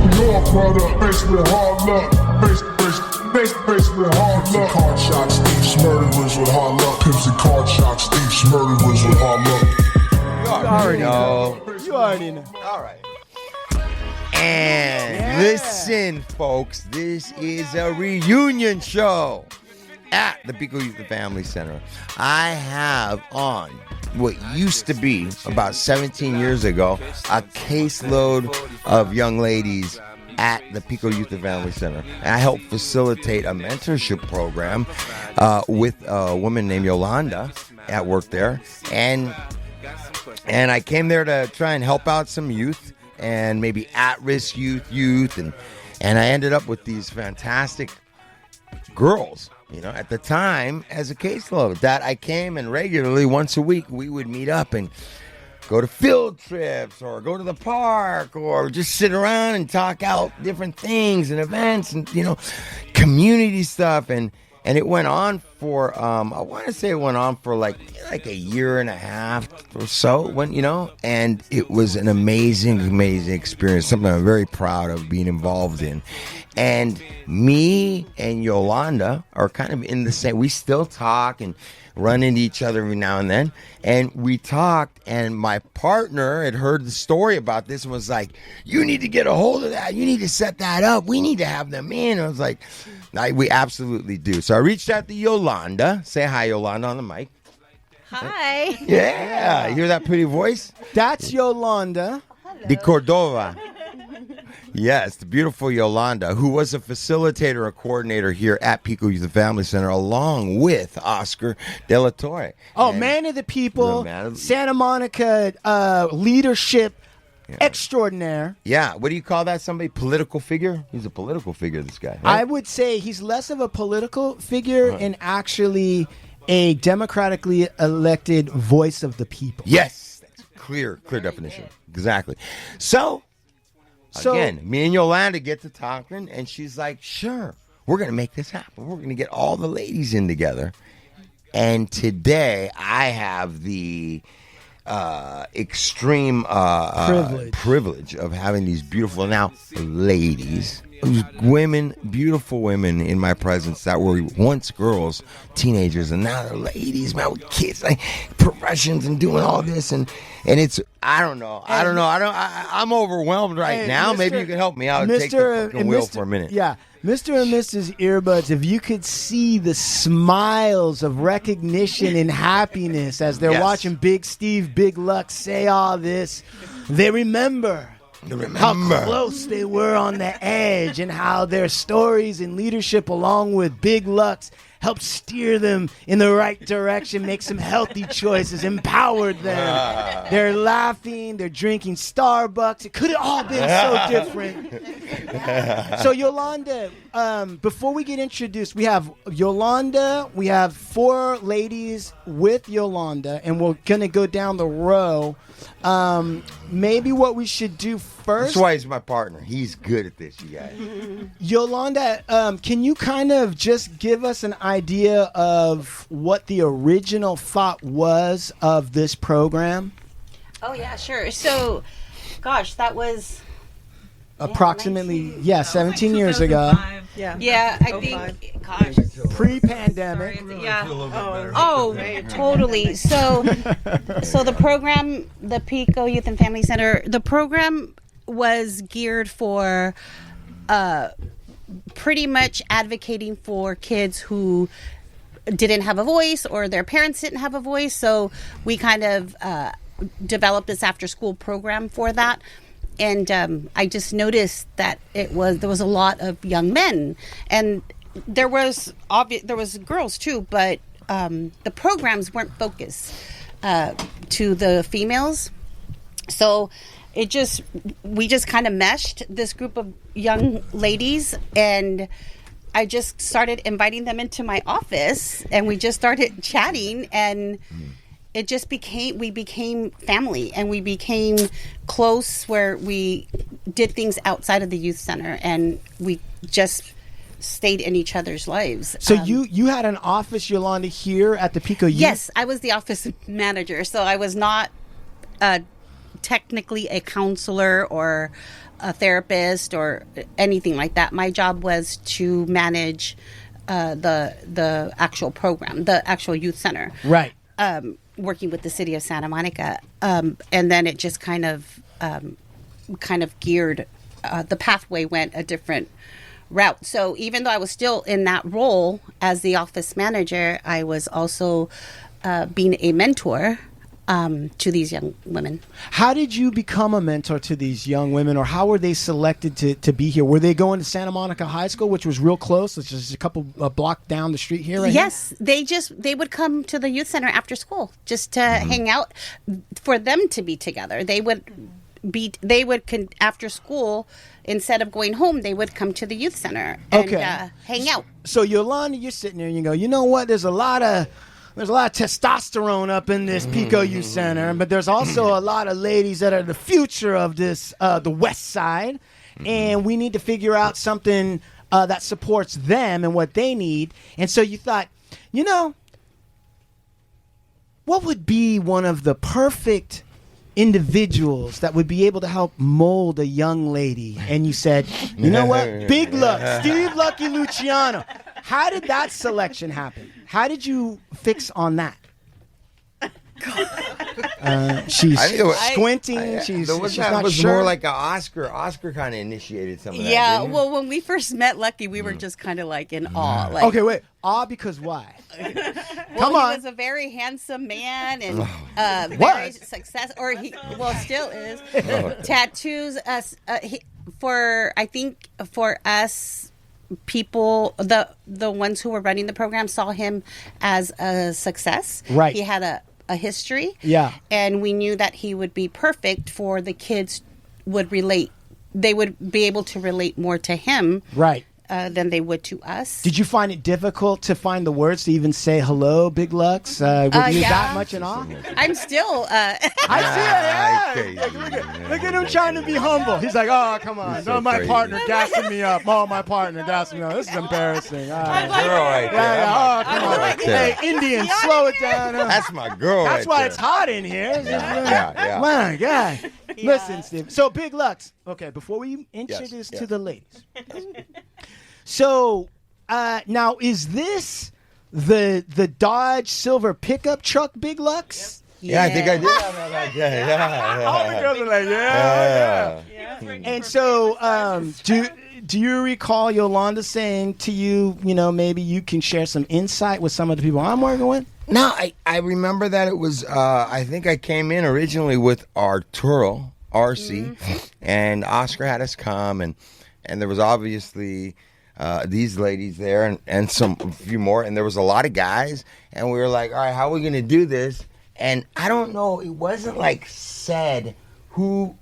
We all product, faced with hard luck. Faced with hard luck. Pimps and card shots, thieves, murderers with hard luck. Pimps and card shots, thieves, murderers with hard luck. You already know. You already know. All right. And listen, folks, this is a reunion show at the Pico Youth and Family Center. I have on what used to be, about 17 years ago, a caseload of young ladies at the Pico Youth and Family Center. And I help facilitate a mentorship program with a woman named Yolanda at work there. And I came there to try and help out some youth and maybe at-risk youth. And I ended up with these fantastic girls, you know, at the time as a caseload that I came and regularly once a week we would meet up and go to field trips or go to the park or just sit around and talk out different things and events and, you know, community stuff. And it went on for, I want to say it went on for like a year and a half or so, when, you know, and it was an amazing experience, something I'm very proud of being involved in. And me and Yolanda are kind of in the same, we still talk and run into each other every now and then. And we talked, and my partner had heard the story about this and was like, you need to get a hold of that. You need to set that up. We need to have them in. I was like, we absolutely do. So I reached out to Yolanda. Say hi, Yolanda, on the mic. Hi. Yeah. You hear that pretty voice? That's Yolanda. De Cordova. Yes, the beautiful Yolanda, who was a facilitator, a coordinator here at Pico Youth and Family Center, along with Oscar De La Torre. Oh, man of the people, Santa Monica leadership extraordinaire. Yeah, what do you call that? Somebody political figure? He's a political figure, this guy. Right? I would say he's less of a political figure and actually a democratically elected voice of the people. Yes, that's clear definition. Exactly. So again, me and Yolanda get to talking, and she's like, sure, we're going to make this happen. We're going to get all the ladies in together. And today, I have the extreme privilege of having these beautiful, now, ladies, women, beautiful women in my presence that were once girls, teenagers, and now they're ladies, man, with kids, like professions and doing all this. And it's, I don't know. I'm overwhelmed right now. Maybe you can help me out and take the fucking wheel for a minute. Yeah. Mr. and Mrs. Earbuds, if you could see the smiles of recognition and happiness as they're watching Big Steve, Big Luck say all this, they remember how close they were on the edge and how their stories and leadership along with Big Luck's helped steer them in the right direction, make some healthy choices, empowered them. They're laughing, they're drinking Starbucks. It could have all been so different. So Yolanda, before we get introduced, we have Yolanda, we have 4 ladies with Yolanda, and we're going to go down the row. Maybe what we should do first. That's why he's my partner. He's good at this, you guys. Yolanda, can you kind of just give us an idea of what the original thought was of this program? Oh, yeah, sure. So, gosh, that was approximately 17 years ago. Yeah, I think, gosh, pre-pandemic. Yeah. Oh, totally. So the program, the Pico Youth and Family Center, the program was geared for pretty much advocating for kids who didn't have a voice or their parents didn't have a voice. So we kind of developed this after-school program for that. And I just noticed that there was a lot of young men, and there was girls too, but the programs weren't focused to the females. So we just kind of meshed this group of young ladies, and I just started inviting them into my office, and we just started chatting, and it just we became family, and we became close where we did things outside of the youth center, and we just stayed in each other's lives. So you had an office, Yolanda, here at the Pico Youth? Yes, I was the office manager, so I was not technically a counselor or a therapist or anything like that. My job was to manage the actual program, the actual youth center. Right. Working with the city of Santa Monica. And then it just kind of geared, the pathway went a different route. So even though I was still in that role as the office manager, I was also being a mentor to these young women. How did you become a mentor to these young women, or how were they selected to be here? Were they going to Santa Monica High School, which was real close, which is a couple block down the street here? Right yes, here? They would come to the youth center after school just to hang out, for them to be together. After school, instead of going home, they would come to the youth center and hang out. So Yolanda, you're sitting there and you go, you know what? There's a lot of testosterone up in this Pico Youth Center, but there's also a lot of ladies that are the future of this, the West Side, and we need to figure out something that supports them and what they need. And so you thought, you know, what would be one of the perfect individuals that would be able to help mold a young lady? And you said, you know what? Big Luck, Steve Lucky Luciano. How did that selection happen? How did you fix on that? She's squinting. She's not was sure. more like an Oscar. Oscar kind of initiated some of that. Yeah, didn't it? well, when we first met Lucky, we were just kind of like in awe. Like, Okay, wait. Because why? Come on. He was a very handsome man and very successful, or he still is. Tattoos, for us people, the ones who were running the program saw him as a success. Right. He had a history. Yeah. And we knew that he would be perfect for the kids would relate. They would be able to relate more to him. Right. Than they would to us. Did you find it difficult to find the words to even say hello, Big Lux? Were you that much in awe? I'm still. I see it. Look at him trying to be humble. He's like, oh, come on. So my crazy. partner gassing me up. Oh, my partner gassing me up. This is embarrassing. Girl right there. Oh, come on. right there. Hey, Indian, slow it down. That's my girl. That's right why there. it's hot in here. Yeah. My God. Listen, Steve. So, Big Lux. Okay, before we introduce Yes. to the ladies. So, now, is this the Dodge Silver pickup truck, Big Lux? Yeah, I think I did have that back then. Yeah. All the girls are like, yeah. And so, do you recall Yolanda saying to you, you know, maybe you can share some insight with some of the people I'm working with? No, I remember that it was, I think I came in originally with Arturo, RC, and Oscar had us come, and there was obviously these ladies there and a few more, and there was a lot of guys, and we were like, all right, how are we going to do this? And I don't know, it wasn't like said, oh,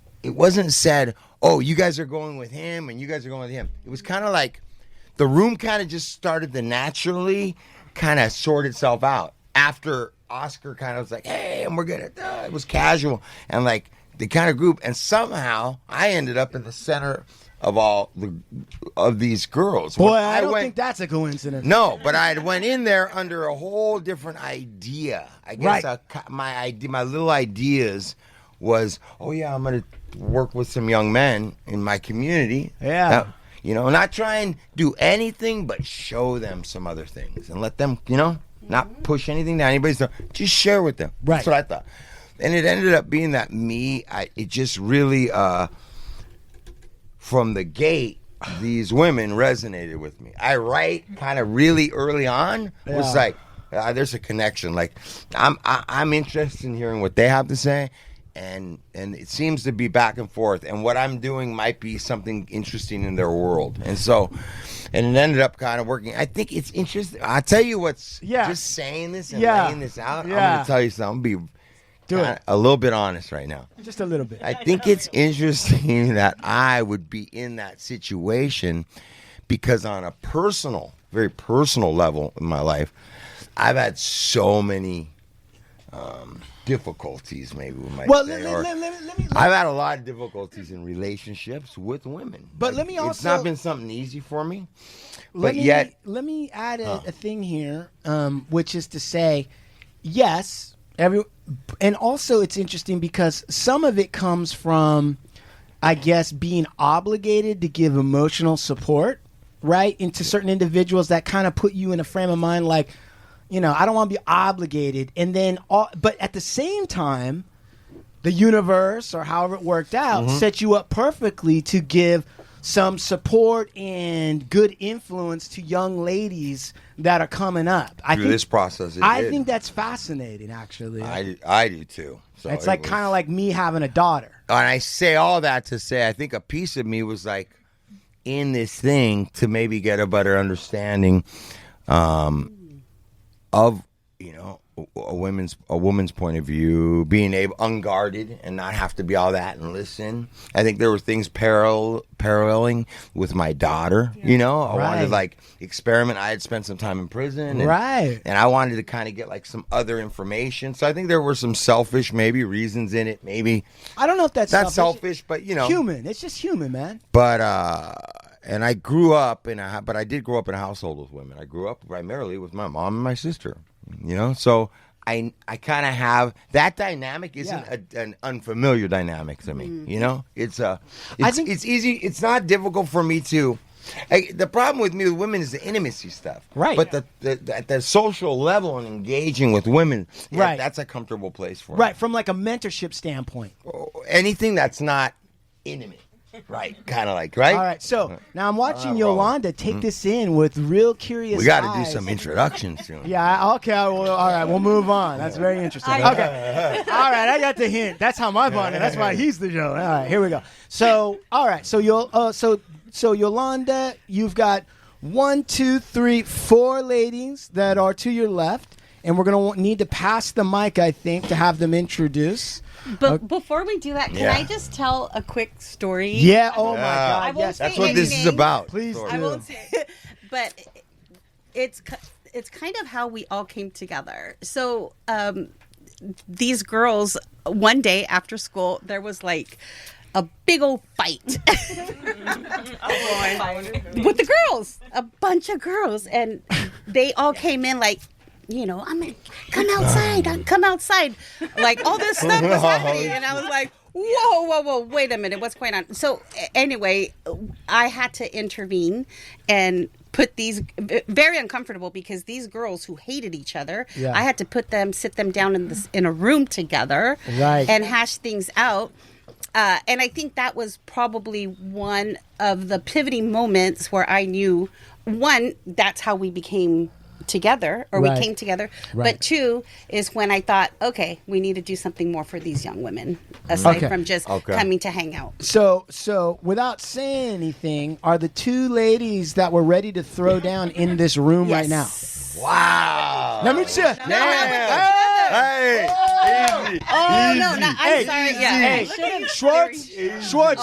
you guys are going with him and you guys are going with him. It was kind of like the room kind of just started to naturally kind of sort itself out after Oscar kind of was like, hey, and we're going to, it was casual. And like the kind of group, and somehow I ended up in the center of these girls. Boy, I don't think that's a coincidence. No, but I went in there under a whole different idea. I guess my little ideas was, oh yeah, I'm going to work with some young men in my community. Yeah. Not try and do anything but show them some other things and let them, not push anything down anybody's door. Just share with them. Right. That's what I thought. And it ended up being that it just really, from the gate, these women resonated with me. I write kind of really early on. Was like, there's a connection. Like, I'm interested in hearing what they have to say, and it seems to be back and forth. And what I'm doing might be something interesting in their world. And so, and it ended up kind of working. I think it's interesting. I'll tell you what's just saying this and laying this out. I'm going to tell you something. I'm going to be a little bit honest right now. Just a little bit. I think it's interesting that I would be in that situation because on a personal, very personal level in my life, I've had so many difficulties, maybe we might say. I've had a lot of difficulties in relationships with women. But let me also... It's not been something easy for me. Let me add a thing here, which is to say, yes, And also it's interesting because some of it comes from, I guess, being obligated to give emotional support, right, into certain individuals that kind of put you in a frame of mind like, I don't want to be obligated. And then, but at the same time, the universe, or however it worked out, set you up perfectly to give some support and good influence to young ladies that are coming up. Through this process, I think that's fascinating, actually. I do too. So it's like kind of like me having a daughter. And I say all that to say I think a piece of me was like in this thing to maybe get a better understanding of a woman's point of view, being unguarded and not have to be all that and listen. I think there were things paralleling with my daughter. I wanted to like experiment. I had spent some time in prison, and I wanted to kind of get like some other information. So I think there were some selfish maybe reasons in it. Maybe I don't know if that's not selfish, but human. It's just human, man. But and I grew up but I did grow up in a household with women. I grew up primarily with my mom and my sister. So I kind of have that dynamic. Isn't an unfamiliar dynamic to me. It's easy. It's not difficult for me to. The problem with me with women is the intimacy stuff, right? But at the social level and engaging with women, that's a comfortable place for me. Right, from like a mentorship standpoint. Anything that's not intimate. Right, kind of like, right? All right, so now I'm watching Yolanda take this in with real curious eyes. We got to do some introductions soon. Yeah, okay, all right, we'll move on. That's very interesting. Okay, all right, I got the hint. That's how my bond, that's why he's the Joe. All right, here we go. So, all right, so Yolanda, you've got 1, 2, 3, 4 ladies that are to your left, and we're going to need to pass the mic, I think, to have them introduce. But before we do that, can I just tell a quick story? Yeah. Oh my God. Yes. That's what this is about. Please do. I won't say it, but it's kind of how we all came together. So these girls, one day after school, there was like a big old fight with the girls, a bunch of girls, and they all came in like, I'm gonna come outside. Like all this stuff was happening, and I was like, whoa, wait a minute, what's going on? So anyway, I had to intervene and put these very uncomfortable because these girls who hated each other, I had to sit them down in a room together, and hash things out. And I think that was probably one of the pivoting moments where I knew, one, that's how we became together, or we came together, but 2 is when I thought, okay, we need to do something more for these young women aside from just coming to hang out. So without saying anything, are the 2 ladies that were ready to throw down in this room right now? Wow. Let me check. Hey. Easy. Oh, no, I'm sorry. Hey, Schwartz,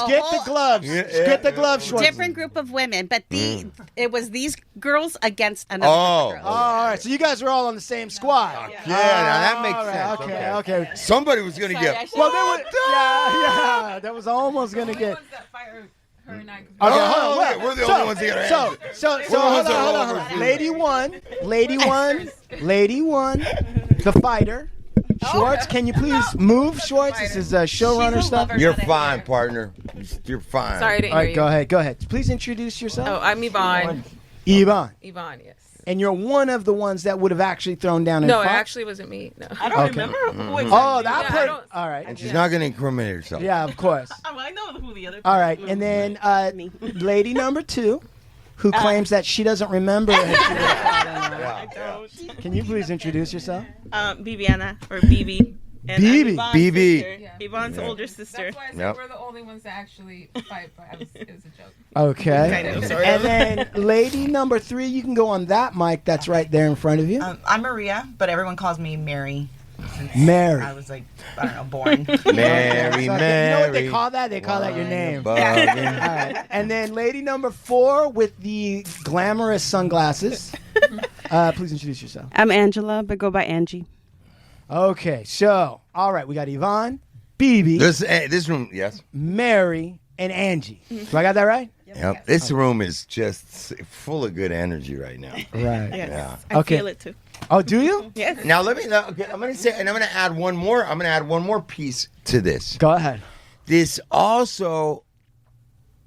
get the gloves. Get the gloves, Schwartz. Different group of women, but it was these girls against another group of girls. All right, so you guys are all on the same squad. Yeah, now that makes sense. Okay. Somebody was going to get... Well, that was almost going to get... Her and I. Okay, we're the only ones here. So hold on. Lady one, the fighter. Schwartz, can you please move, Schwartz? This is showrunner stuff. You're fine, partner. You're fine. Sorry, I didn't All right, hear you. go ahead. Please introduce yourself. Oh, I'm Yvonne. Yvonne, yes. and you're one of the ones that would have actually thrown down in No, it fight? actually wasn't me. No. I don't remember. Oh, that Yeah, part. I don't- All right. And she's not going to incriminate herself. Yeah, of course. I know who the other. All right, and then lady number 2, who claims that she doesn't remember. I don't. Can you please introduce yourself? Bibiana or Bibi. And Bibi. I'm Yvonne's Bibi. sister. Yvonne's older sister. That's why I said we're the only ones that actually fight, but it was a joke. Okay. Kind of, sort And of. then lady number 3, you can go on that mic that's right there in front of you. I'm Maria, but everyone calls me Mary. Mary. I was like, I don't know, born. Mary. You know what they call that? They call that your name. All right. And then lady number 4 with the glamorous sunglasses. Please introduce yourself. I'm Angela, but go by Angie. Okay, so, all right, we got Yvonne, Bibi, This room, yes. Mary, and Angie. Do I got that right? Yep. This room is just full of good energy right now. Right. Yes. Yeah. I Okay. feel it too. Oh, do you? Yes. Now let me. Okay, I'm gonna say, and I'm gonna add one more. I'm gonna add one more piece to this. Go ahead. This also,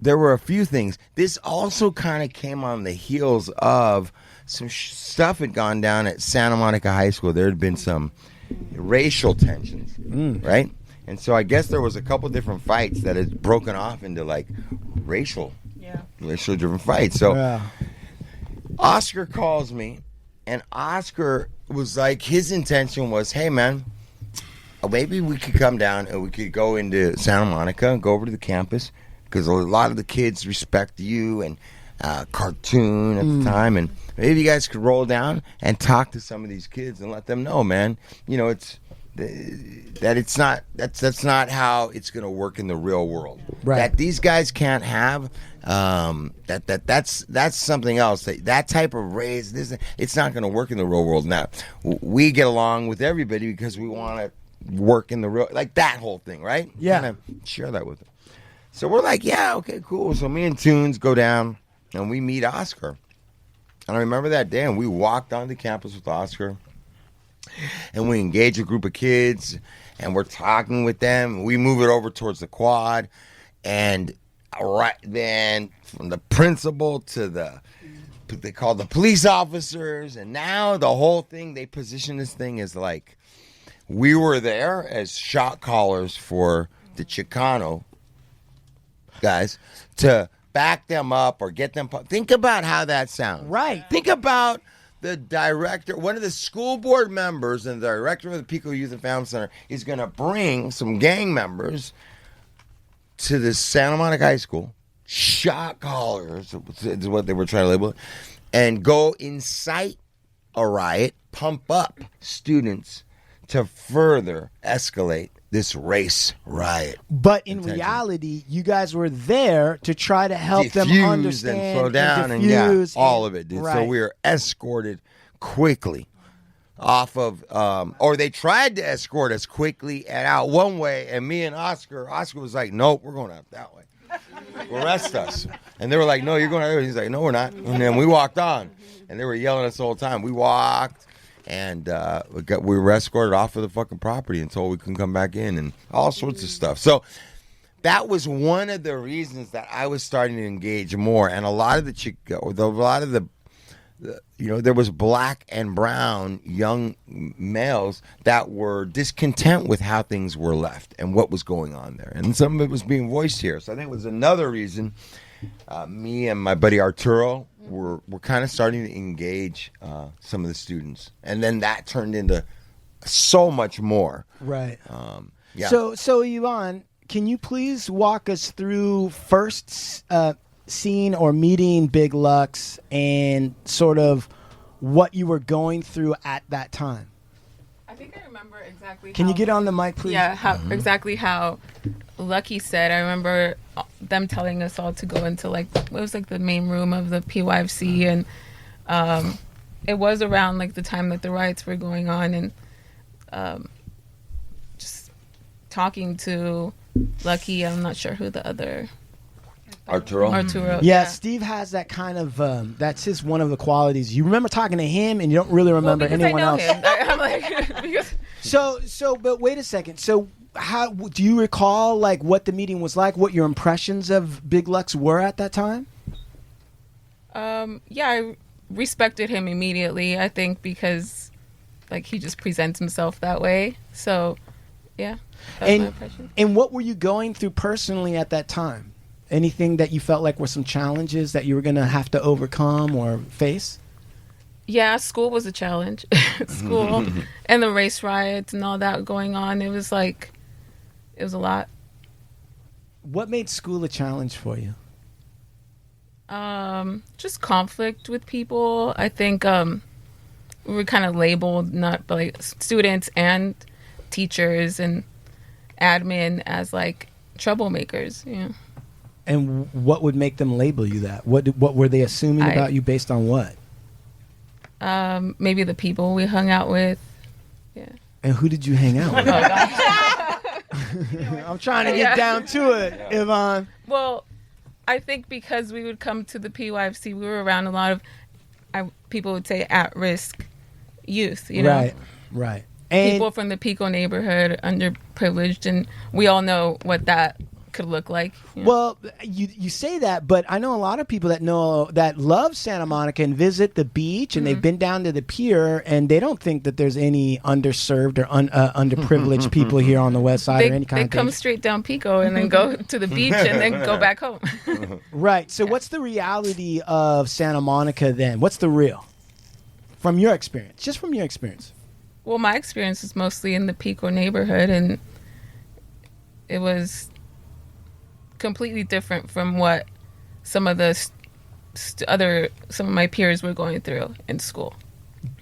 there were a few things. This also kind of came on the heels of some stuff had gone down at Santa Monica High School. There had been some racial tensions, right? And so I guess there was a couple different fights that had broken off into like racial driven fights. So Yeah. Oscar calls me, and Oscar was like, his intention was, hey man, maybe we could come down and we could go into Santa Monica and go over to the campus because a lot of the kids respect you and Cartoon at the time, and maybe you guys could roll down and talk to some of these kids and let them know, man, you know, it's that it's not that's not how it's going to work in the real world. Right. That these guys can't have that's something else. That type of raise, it's not going to work in the real world. Now we get along with everybody because we want to work in the real, like that whole thing, right? Yeah. Kind of share that with them. So we're like, yeah, okay, cool. So me and Tunes go down and we meet Oscar. And I remember that day, and we walked onto campus with Oscar. And we engage a group of kids, and we're talking with them. We move it over towards the quad, and right then, from the principal to they call the police officers, and now the whole thing, they position this thing as like we were there as shot callers for the Chicano guys to back them up or get them. Think about how that sounds. Right. Think about the director, one of the school board members and the director of the Pico Youth and Family Center is going to bring some gang members to the Santa Monica High School, shot callers is what they were trying to label it, and go incite a riot, pump up students to further escalate this race riot. But in reality, you guys were there to try to help them Diffuse understand and slow down and diffuse all of it, dude. So Right. we were escorted quickly off of, or they tried to escort us quickly and out one way, and me and Oscar was like, nope, we're going out that way. Arrest us. And they were like, no, you're going out. He's like, no, we're not. And then we walked on, and they were yelling at us the whole time. We walked. And we were escorted off of the fucking property until we couldn't come back in, and all sorts of stuff. So that was one of the reasons that I was starting to engage more. And a lot of there was black and brown young males that were discontent with how things were left and what was going on there. And some of it was being voiced here. So I think it was another reason me and my buddy Arturo were kind of starting to engage some of the students. And then that turned into so much more. Right. Yeah. So Yvonne, can you please walk us through first seeing or meeting Big Lux and sort of what you were going through at that time? I think I remember exactly. Can you get on the mic, please? Yeah, exactly how Lucky said. I remember them telling us all to go into it was like the main room of the PYFC, and it was around like the time that the riots were going on, and just talking to Lucky. I'm not sure who the other. Arturo. Yeah, Steve has that kind of that's one of the qualities. You remember talking to him and you don't really remember anyone else. I'm like, because But wait a second. So how do you recall like what the meeting was like, what your impressions of Big Lux were at that time? yeah, I respected him immediately, I think, because like he just presents himself that way. So yeah, that's my impression. And what were you going through personally at that time? Anything that you felt like were some challenges that you were going to have to overcome or face? Yeah, school was a challenge. School and the race riots and all that going on. It was a lot. What made school a challenge for you? Just conflict with people. I think we were kind of labeled, not like students and teachers and admin, as like troublemakers. Yeah. And what would make them label you that? What were they assuming about you based on what? Maybe the people we hung out with. Yeah. And who did you hang out with? I'm trying to get down to it, Yvonne. Well, I think because we would come to the PYFC, we were around a lot of, people would say, at-risk youth, you know? Right. And People from the Pico neighborhood, underprivileged, and we all know what that could look like. You know? well, you say that, but I know a lot of people that love Santa Monica and visit the beach, and they've been down to the pier, and they don't think that there's any underserved or underprivileged people here on the west side or any kind they of come thing. straight down Pico and then go to the beach and then go back home. Right. So what's the reality of Santa Monica then? What's the real? From your experience, just from your experience. Well, my experience is mostly in the Pico neighborhood, and it was completely different from what some of the some of my peers were going through in school.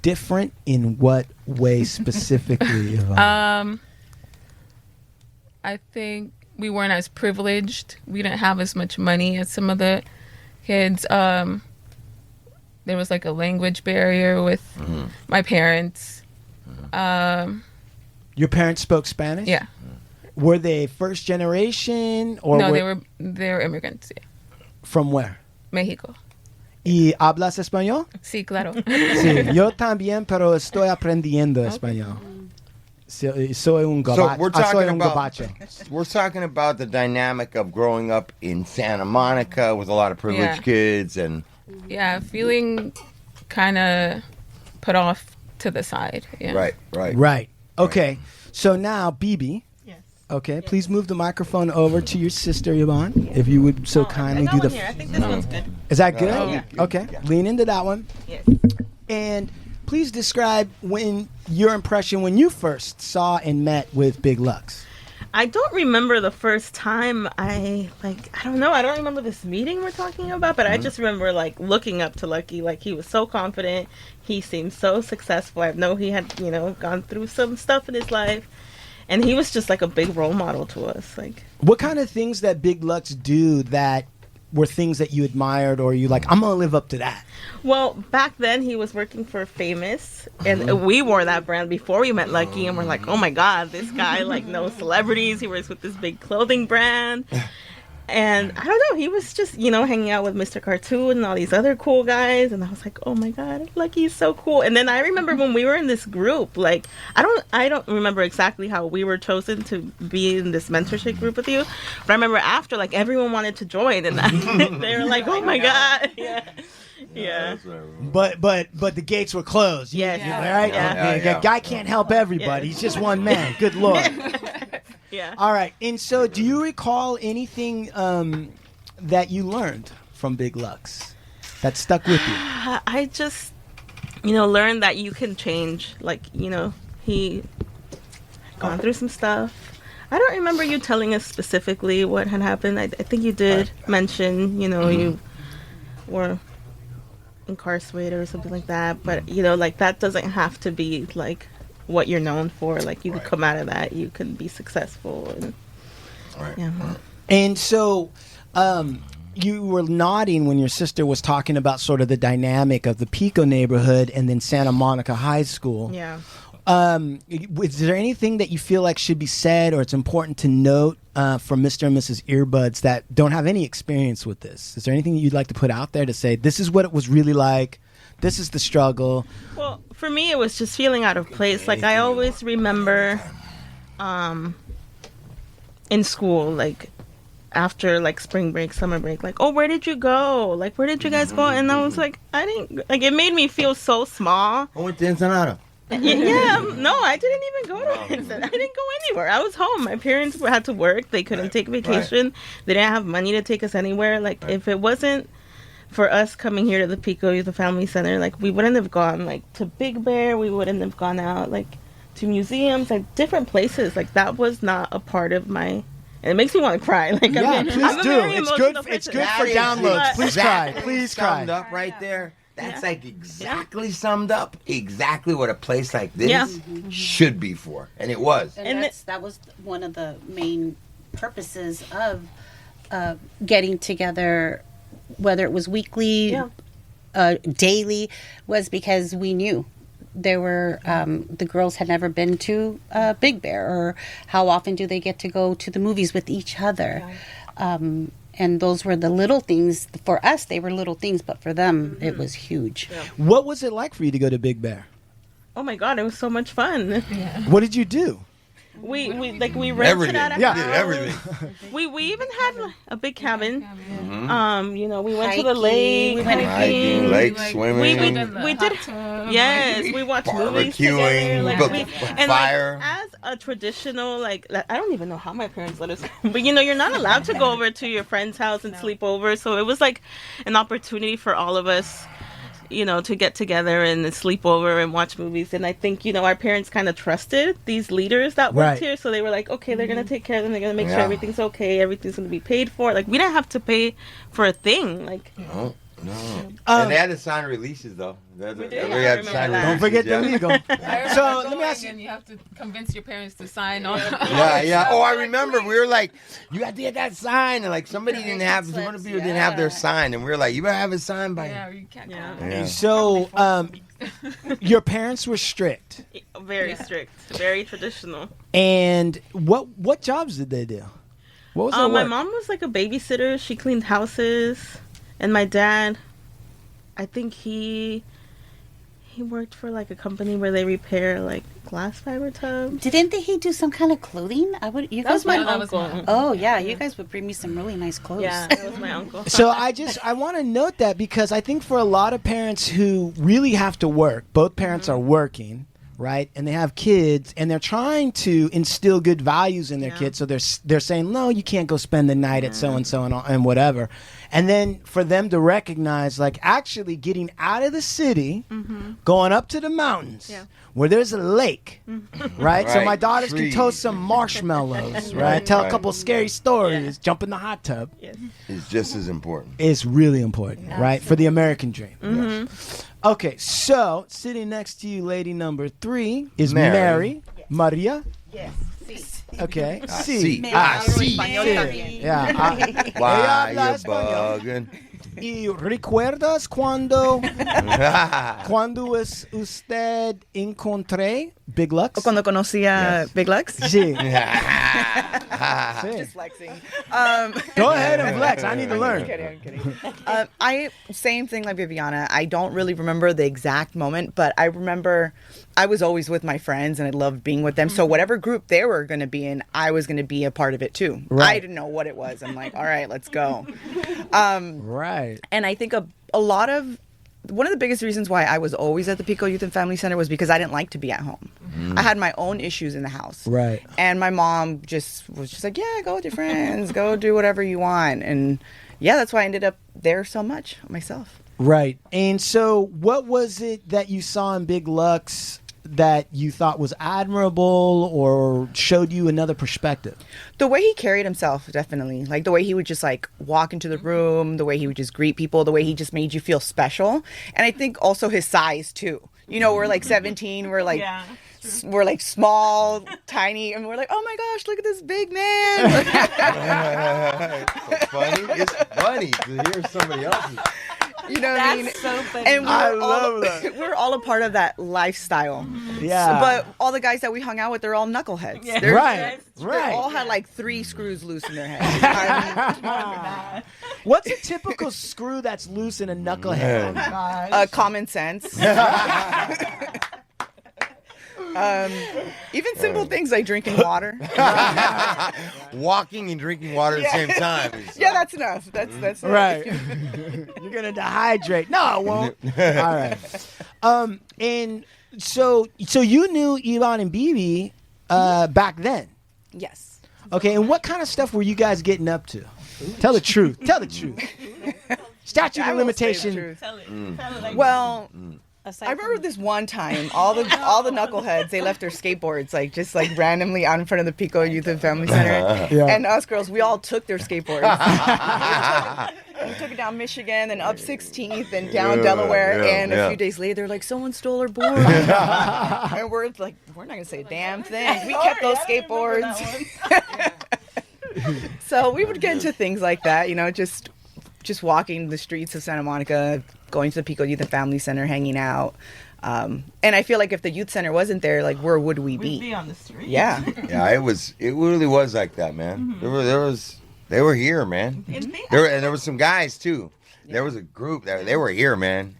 Different in what way specifically? Yvonne? I think we weren't as privileged. We didn't have as much money as some of the kids. There was like a language barrier with my parents. Your parents spoke Spanish? Yeah. Were they first generation or No, they were immigrants. Yeah. from where? Mexico. ¿Y hablas español? Sí, claro. Sí, yo también, pero estoy aprendiendo español. Soy un So gabacho. we're Soy talking un about gabacho. we're talking about the dynamic of growing up in Santa Monica with a lot of privileged Yeah. kids and Yeah, feeling kind of put off to the side. Yeah. right. Right. Okay. So now, Bibi. Yes. Okay. Please move the microphone over to your sister, Yvonne, if you would so kindly I do got the. one here. I think this one's good. Is that good? Yeah. Okay. Yeah. Lean into that one. Yes. And please describe your impression when you first saw and met with Big Lux. I don't remember the first time I don't know. I don't remember this meeting we're talking about, but I just remember like looking up to Lucky. Like he was so confident. He seemed so successful. I know he had, gone through some stuff in his life. And he was just like a big role model to us. Like, What kind of things that Big Lux do that were things that you admired or you like, I'm going to live up to that? well, back then he was working for Famous, and we wore that brand before we met Lucky, and we're like, oh my God, this guy like knows celebrities. He works with this big clothing brand. And I don't know, he was just, hanging out with Mr. Cartoon and all these other cool guys. And I was like, oh my God, Lucky's so cool. And then I remember when we were in this group, like, I don't remember exactly how we were chosen to be in this mentorship group with you. But I remember after, like, everyone wanted to join. And they were like, oh my God. Yeah. Yeah. But the gates were closed. Yes. Right? Yeah. Okay, a guy can't help everybody. He's just one man. Good Lord. Yeah. All right. And so do you recall anything that you learned from Big Lux that stuck with you? I just, learned that you can change. Like, he gone through some stuff. I don't remember you telling us specifically what had happened. I think you did mention, you were incarcerated or something like that. But, like that doesn't have to be like what you're known for. Like you could come out of that, you can be successful. And, yeah. And so you were nodding when your sister was talking about sort of the dynamic of the Pico neighborhood and then Santa Monica High School. Yeah. Is there anything that you feel like should be said or it's important to note from Mr. and Mrs. Earbuds that don't have any experience with this? Is there anything you'd like to put out there to say, this is what it was really like, this is the struggle? Well, for me, it was just feeling out of place. Like, I always remember in school, like, after, like, spring break, summer break, like, oh, where did you go? Like, where did you guys go? And I was like, I didn't, like, it made me feel so small. I went to Ensenada. Yeah, no, I didn't even go to Vincent. I didn't go anywhere. I was home. My parents had to work. They couldn't take vacation. They didn't have money to take us anywhere. Like, if it wasn't for us coming here to the Pico Youth Family Center, like, we wouldn't have gone, like, to Big Bear. We wouldn't have gone out, like, to museums, like, different places. Like, that was not a part of my... And it makes me want to cry. Like, Yeah, I'm please a do. very It's emotional good. It's person. good That for is downloads. Please cry. exactly Please summed cry. up right there. That's Yeah. like exactly summed up exactly what a place like this Yeah. should be for, and it was. And And that was one of the main purposes of getting together, whether it was weekly, daily, was because we knew there were the girls had never been to Big Bear, or how often do they get to go to the movies with each other. And those were the little things. For us, they were little things, but for them, it was huge. Yeah. What was it like for you to go to Big Bear? Oh my God, it was so much fun. What did you do? We rented Everything. out a Yeah. house. Did everything. We even had like, a big cabin. We went to Hiking. the lake. We went Hiking, lake Like, swimming, we did. Yes, we watched movies together. barbecuing, Like, built we, a and fire. like as a traditional, like I don't even know how my parents let us, but you're not allowed to go over to your friend's house and sleep over. So it was like an opportunity for all of us, to get together and sleep over and watch movies. And I think, our parents kind of trusted these leaders that worked Right. here. So they were like, okay, they're going to take care of them. They're going to make sure Yeah. everything's okay. Everything's going to be paid for. Like, we didn't have to pay for a thing. Like, No. And they had to sign releases, though. did? Had to I sign remember that. Don't forget the releases, legal. So let me ask you. And you have to convince your parents to sign on. Yeah. Oh, I remember. We were like, you got to get that sign. And like, some of the people didn't have their sign. And we were like, you better have it signed by. Yeah, you can't. Yeah. So, your parents were strict, very strict, very traditional. and what jobs did they do? What was their My work? mom was like a babysitter. She cleaned houses. And my dad, I think he worked for like a company where they repair like glass fiber tubs. Didn't he do some kind of clothing? You That guys was my that was uncle. my Oh yeah, you guys would bring me some really nice clothes. Yeah, that was my uncle. So I want to note that because I think for a lot of parents who really have to work, both parents are working, right? And they have kids and they're trying to instill good values in their kids. So they're saying, no, you can't go spend the night at so-and-so and whatever. And then for them to recognize, like, actually getting out of the city, going up to the mountains where there's a lake, right? So Right. my daughters Trees. can toast some marshmallows, right? Tell a couple scary stories, jump in the hot tub. It's just as important. It's really important, right? For the American dream. Okay, so sitting next to you, lady number 3, is Mary. Maria. Yes. Okay. Sí. Sí. Español también. Yeah. Why Ella you habla español. bugging? ¿Y recuerdas cuando es usted encontré Big Lux? Cuando conocí a Big Lux. Sí. Just flexing. Go ahead and flex. I need to learn. I'm kidding. Same thing like Viviana. I don't really remember the exact moment, but I remember I was always with my friends and I loved being with them. So whatever group they were going to be in, I was going to be a part of it too. Right. I didn't know what it was. I'm like, all right, let's go. Right. And I think a lot of one of the biggest reasons why I was always at the Pico Youth and Family Center was because I didn't like to be at home. I had my own issues in the house. Right. And my mom was just like, yeah, go with your friends, go do whatever you want. And yeah, that's why I ended up there so much myself. Right. And so what was it that you saw in Big Lux that you thought was admirable or showed you another perspective? The way he carried himself, definitely. Like the way he would just like walk into the room, the way he would just greet people, the way he just made you feel special. And I think also his size too. We're like 17, we're like we're like small, tiny, and we're like, oh my gosh, look at this big man. It's funny to hear somebody else's. You know what I mean? so funny. And I love that. we're all a part of that lifestyle. Yeah. But all the guys that we hung out with, they're all knuckleheads. Yeah. They're, Right. They Right. all had like 3 screws loose in their head. What's a typical screw that's loose in a knucklehead? Common sense. Even simple things like drinking water. Walking and drinking water at the same time. Yeah, that's enough. That's Right. You're gonna dehydrate. No, I won't. All right. And so you knew Ivan and Bibi back then. Yes. Okay, and what kind of stuff were you guys getting up to? Tell the truth. Tell the truth. Statute I of will say the limitation. truth. Tell it like Well, Aside I remember this one time, all the knuckleheads, they left their skateboards like randomly out in front of the Pico Youth and Family Center. Yeah. And us girls, we all took their skateboards. We took it down Michigan, then up 16th, and down Delaware. And a few days later, they're like, someone stole our board. And we're like, we're not going to say a damn thing. We kept those skateboards. So we would get into things like that, just walking the streets of Santa Monica, going to the Pico Youth and Family Center, hanging out. And I feel like if the youth center wasn't there, like, where would we we'd be be? on the street. Yeah. Yeah, it really was like that, man. There was They were here, man. There were some guys too. There was a group that they were here, man.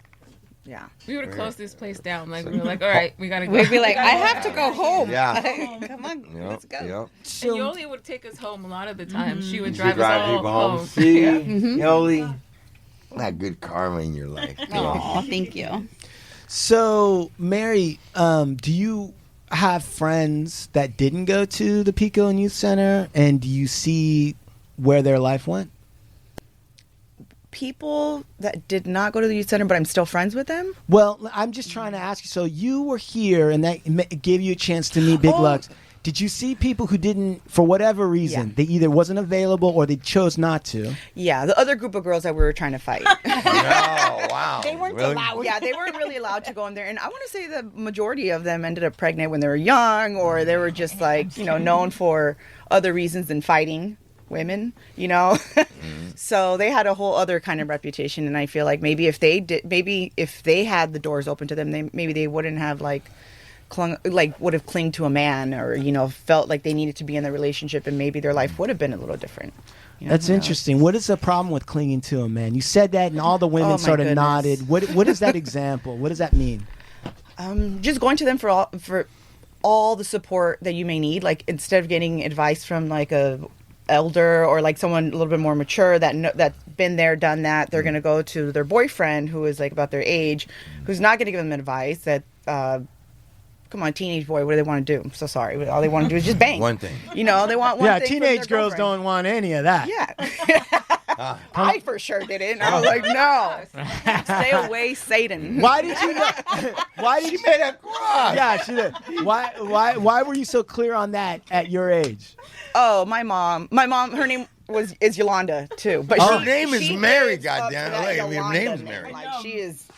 Yeah. We would have closed this place down. Like we were like, all right, we gotta go. We'd be like, I have to go home. Yeah. Come on, Yep, let's go. Yep. And Yoli would take us home a lot of the time. She would You drive us all people home. See, Yeah. Yoli, that good karma in your life. Oh, thank you. So, Mary, do you have friends that didn't go to the Pico and Youth Center, and do you see where their life went? People that did not go to the youth center, but I'm still friends with them. Well, I'm just trying to ask you. So you were here, and that gave you a chance to meet Big Lux. Did you see people who didn't, for whatever reason, they either wasn't available or they chose not to? Yeah, the other group of girls that we were trying to fight. Oh, wow. They weren't Really? allowed. Yeah, they weren't really allowed to go in there. And I want to say the majority of them ended up pregnant when they were young, or they were just like, known for other reasons than fighting women, So they had a whole other kind of reputation. And I feel like maybe if they had the doors open to them, they wouldn't have would have clinged to a man, or felt like they needed to be in the relationship, and maybe their life would have been a little different. That's interesting. What is the problem with clinging to a man? You said that, and all the women Oh, my sort of goodness. nodded. What is that example? What does that mean? Just going to them for all the support that you may need. Like, instead of getting advice from like a elder or like someone a little bit more mature that's been there, done that, they're going to go to their boyfriend who is like about their age, who's not going to give them advice that come on, teenage boy, what do they want to do? I'm so sorry. All they want to do is just bang. One thing. They want one thing. Teenage from their girls girlfriend. don't want any of that. Yeah. I for sure didn't. I was like, no. Stay away, Satan. Why did you know? Why did She you? made a cross. Yeah, she did. Why were you so clear on that at your age? Oh, my mom, her name is Yolanda too. But Her name is Mary, lives up to goddamn. that Like, her Yolanda name is name. Mary. Like, she is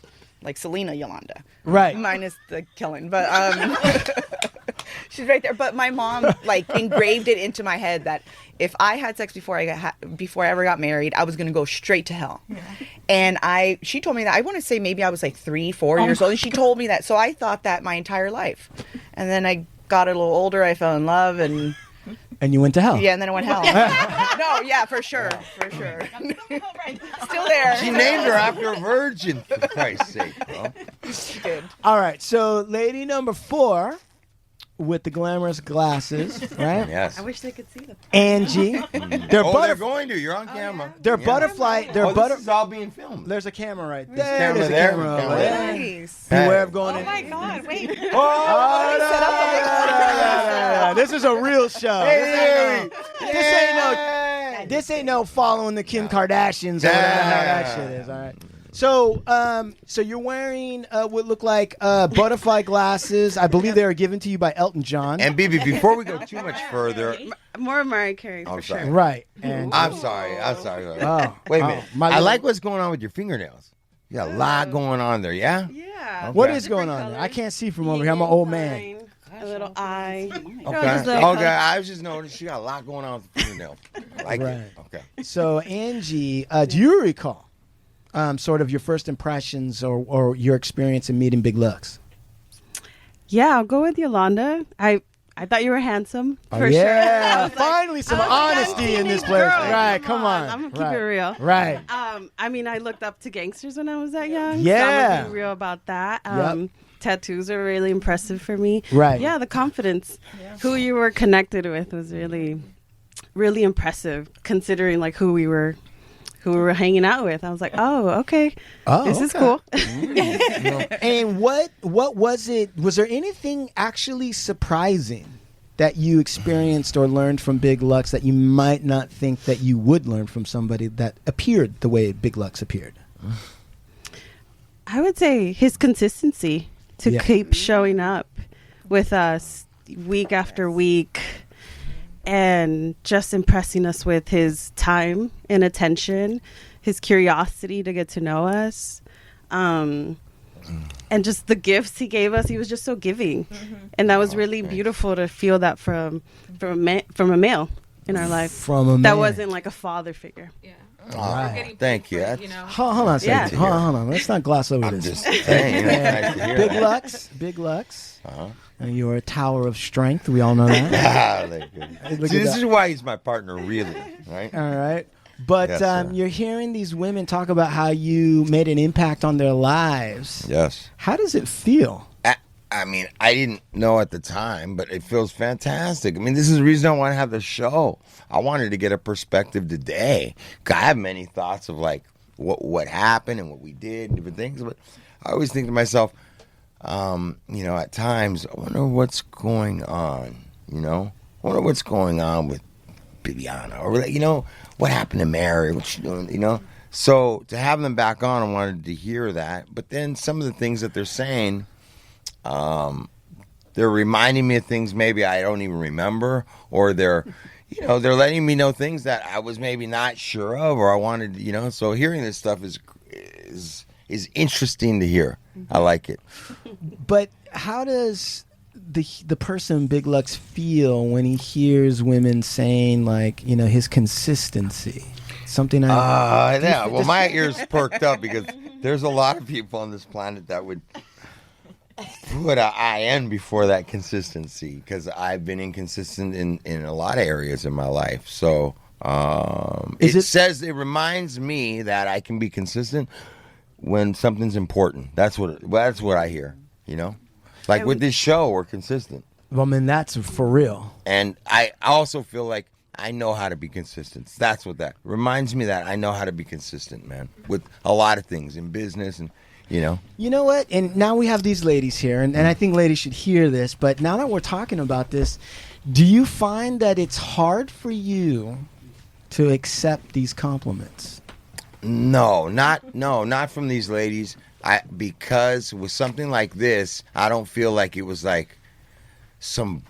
like Selena Yolanda. Right. Minus the killing. But she's right there. But my mom engraved it into my head that if I had sex before I ever got married, I was going to go straight to hell. Yeah. And she told me that, I want to say maybe I was like 3-4 years old, and she told me that. So I thought that my entire life. And then I got a little older, I fell in love, and you went to hell. yeah, and then I went hell. No, yeah, for sure. Still there. She named her after a virgin, for Christ's sake, bro. She did. All right. So, lady number 4 with the glamorous glasses, right? Yes. I wish they could see them. Angie. They're They're going to. You're on camera. They're Yeah. butterfly. They're This is all being filmed. There's a camera right There's there. camera There's a there, camera camera over there. there. Nice. Beware of going in. my God, wait. Oh, no. This is a real show. Hey, This ain't no following the Kim Kardashians or whatever the hell that shit is. All right. So you're wearing what look like butterfly glasses. I believe they were given to you by Elton John. And Bibi, before we go too much further, More Mariah Carey, I'm for sorry. sure. Right. And I'm sorry. Oh. Wait a minute. Oh, my I little- like what's going on with your fingernails. You got a lot going on there, yeah? Yeah. what Okay. is going on there? I can't see from over here. I'm an old man. A little eye. Okay. Okay. I was just noticing she got a lot going on with the fingernails. I like it. Okay. So Angie, do you recall sort of your first impressions or your experience in meeting Big Lux? Yeah, I'll go with Yolanda. I thought you were handsome, for yeah, sure. finally some I was a young honesty in this teenage place. girl. Right, come on. I'm gonna keep right. it real. Right. I mean, I looked up to gangsters when I was that young. Yeah. So I'm gonna be real about that. Yep. Tattoos are really impressive for me. Right. Yeah, the confidence. Who you were connected with was really, really impressive, considering like who we were hanging out with. I was like, oh, okay. Oh, this is okay. cool. And what was it? Was there anything actually surprising that you experienced or learned from Big Lux that you might not think that you would learn from somebody that appeared the way Big Lux appeared? I would say his consistency to Yeah. keep showing up with us week after week and just impressing us with his time and attention, his curiosity to get to know us, and just the gifts he gave us. He was just so giving, and that was really beautiful to feel that from a male in our life. From a man. That wasn't like a father figure. Yeah. Oh, Getting thank you. paid for it, That's- you know. Hold on, Yeah. hold on. Let's not gloss over I'm this. just saying. Nice to hear Big that. Lux, Big Lux. Uh-huh. And you're a tower of strength. We all know that. Ah, thank you. Look See, at this that. is why he's my partner, really. Right? All right. But Yes, sir. you're hearing these women talk about how you made an impact on their lives. Yes. How does it feel? I mean, I didn't know at the time, but it feels fantastic. I mean, this is the reason I want to have the show. I wanted to get a perspective today. 'Cause I have many thoughts of like what happened and what we did and different things, but I always think to myself, you know, at times, I wonder what's going on. You know, I wonder what's going on with Bibiana, or you know, what happened to Mary? What she doing? You know. So to have them back on, I wanted to hear that. But then some of the things that they're saying. They're reminding me of things maybe I don't even remember, or they're letting me know things that I was maybe not sure of, or I wanted, you know. So hearing this stuff is interesting to hear. I like it. But how does the person Big Lux feel when he hears women saying like, you know, his consistency? Something yeah. Well, my ears perked up because there's a lot of people on this planet that would put an IN before that consistency, because I've been inconsistent in a lot of areas in my life. So it reminds me that I can be consistent when something's important. That's what I hear. You know, like with this show, we're consistent. Well, man, that's for real. And I also feel like I know how to be consistent. That's what that reminds me, that I know how to be consistent, man, with a lot of things in business and. You know? You know what? And now we have these ladies here, and I think ladies should hear this, but now that we're talking about this, do you find that it's hard for you to accept these compliments? No, not from these ladies. Because with something like this, I don't feel like it was like some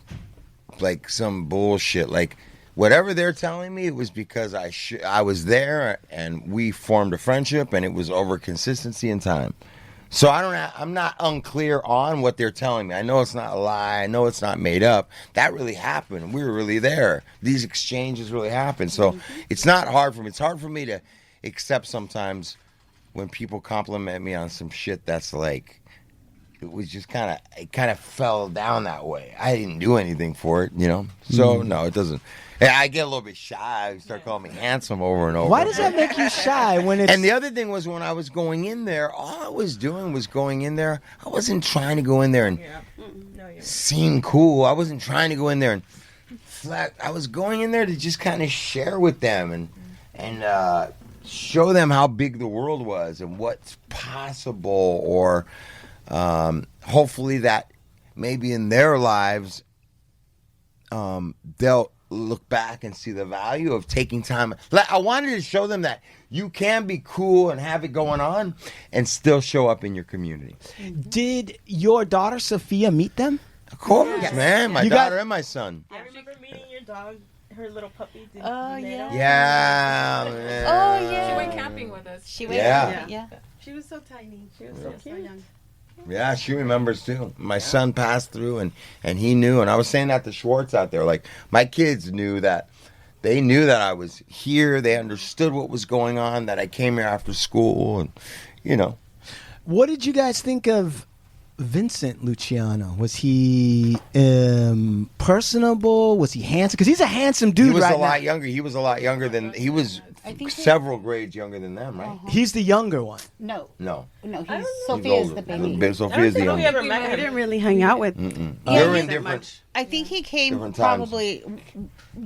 bullshit. Like whatever they're telling me, it was because I was there and we formed a friendship, and it was over consistency and time. So I'm not unclear on what they're telling me. I know it's not a lie. I know it's not made up. That really happened. We were really there. These exchanges really happened. So it's not hard for me. It's hard for me to accept sometimes when people compliment me on some shit that's like, it was just kind of fell down that way. I didn't do anything for it, you know? So, no, it doesn't. I get a little bit shy. You start calling me handsome over and over. Why does that make you shy when it's... And the other thing was, when I was going in there, all I was doing was going in there. I wasn't trying to go in there and seem cool. I wasn't trying to go in there and flat. I was going in there to just kind of share with them and show them how big the world was and what's possible, or hopefully that maybe in their lives they'll look back and see the value of taking time. I wanted to show them that you can be cool and have it going on and still show up in your community. Did your daughter Sophia meet them? Of course, man. My daughter and my son. I remember meeting your dog, her little puppy. Oh, yeah. Yeah, man. Oh, yeah. She went camping with us. She went. Yeah. She was so tiny. She was so cute. young. Yeah, she remembers too. My son passed through and he knew, and I was saying that to Schwartz out there. Like, my kids knew that. They knew that I was here. They understood what was going on, that I came here after school, and, you know. What did you guys think of Vincent Luciano? Was he personable? Was he handsome? Because he's a handsome dude. He was right a lot now. younger. He was a lot younger than, he was several grades younger than them, right? He's the younger one. No. He's Sophia's the baby. Sophia's the we younger. ever met I him. didn't really hang out with They were in that different. much. I think he came Different times. probably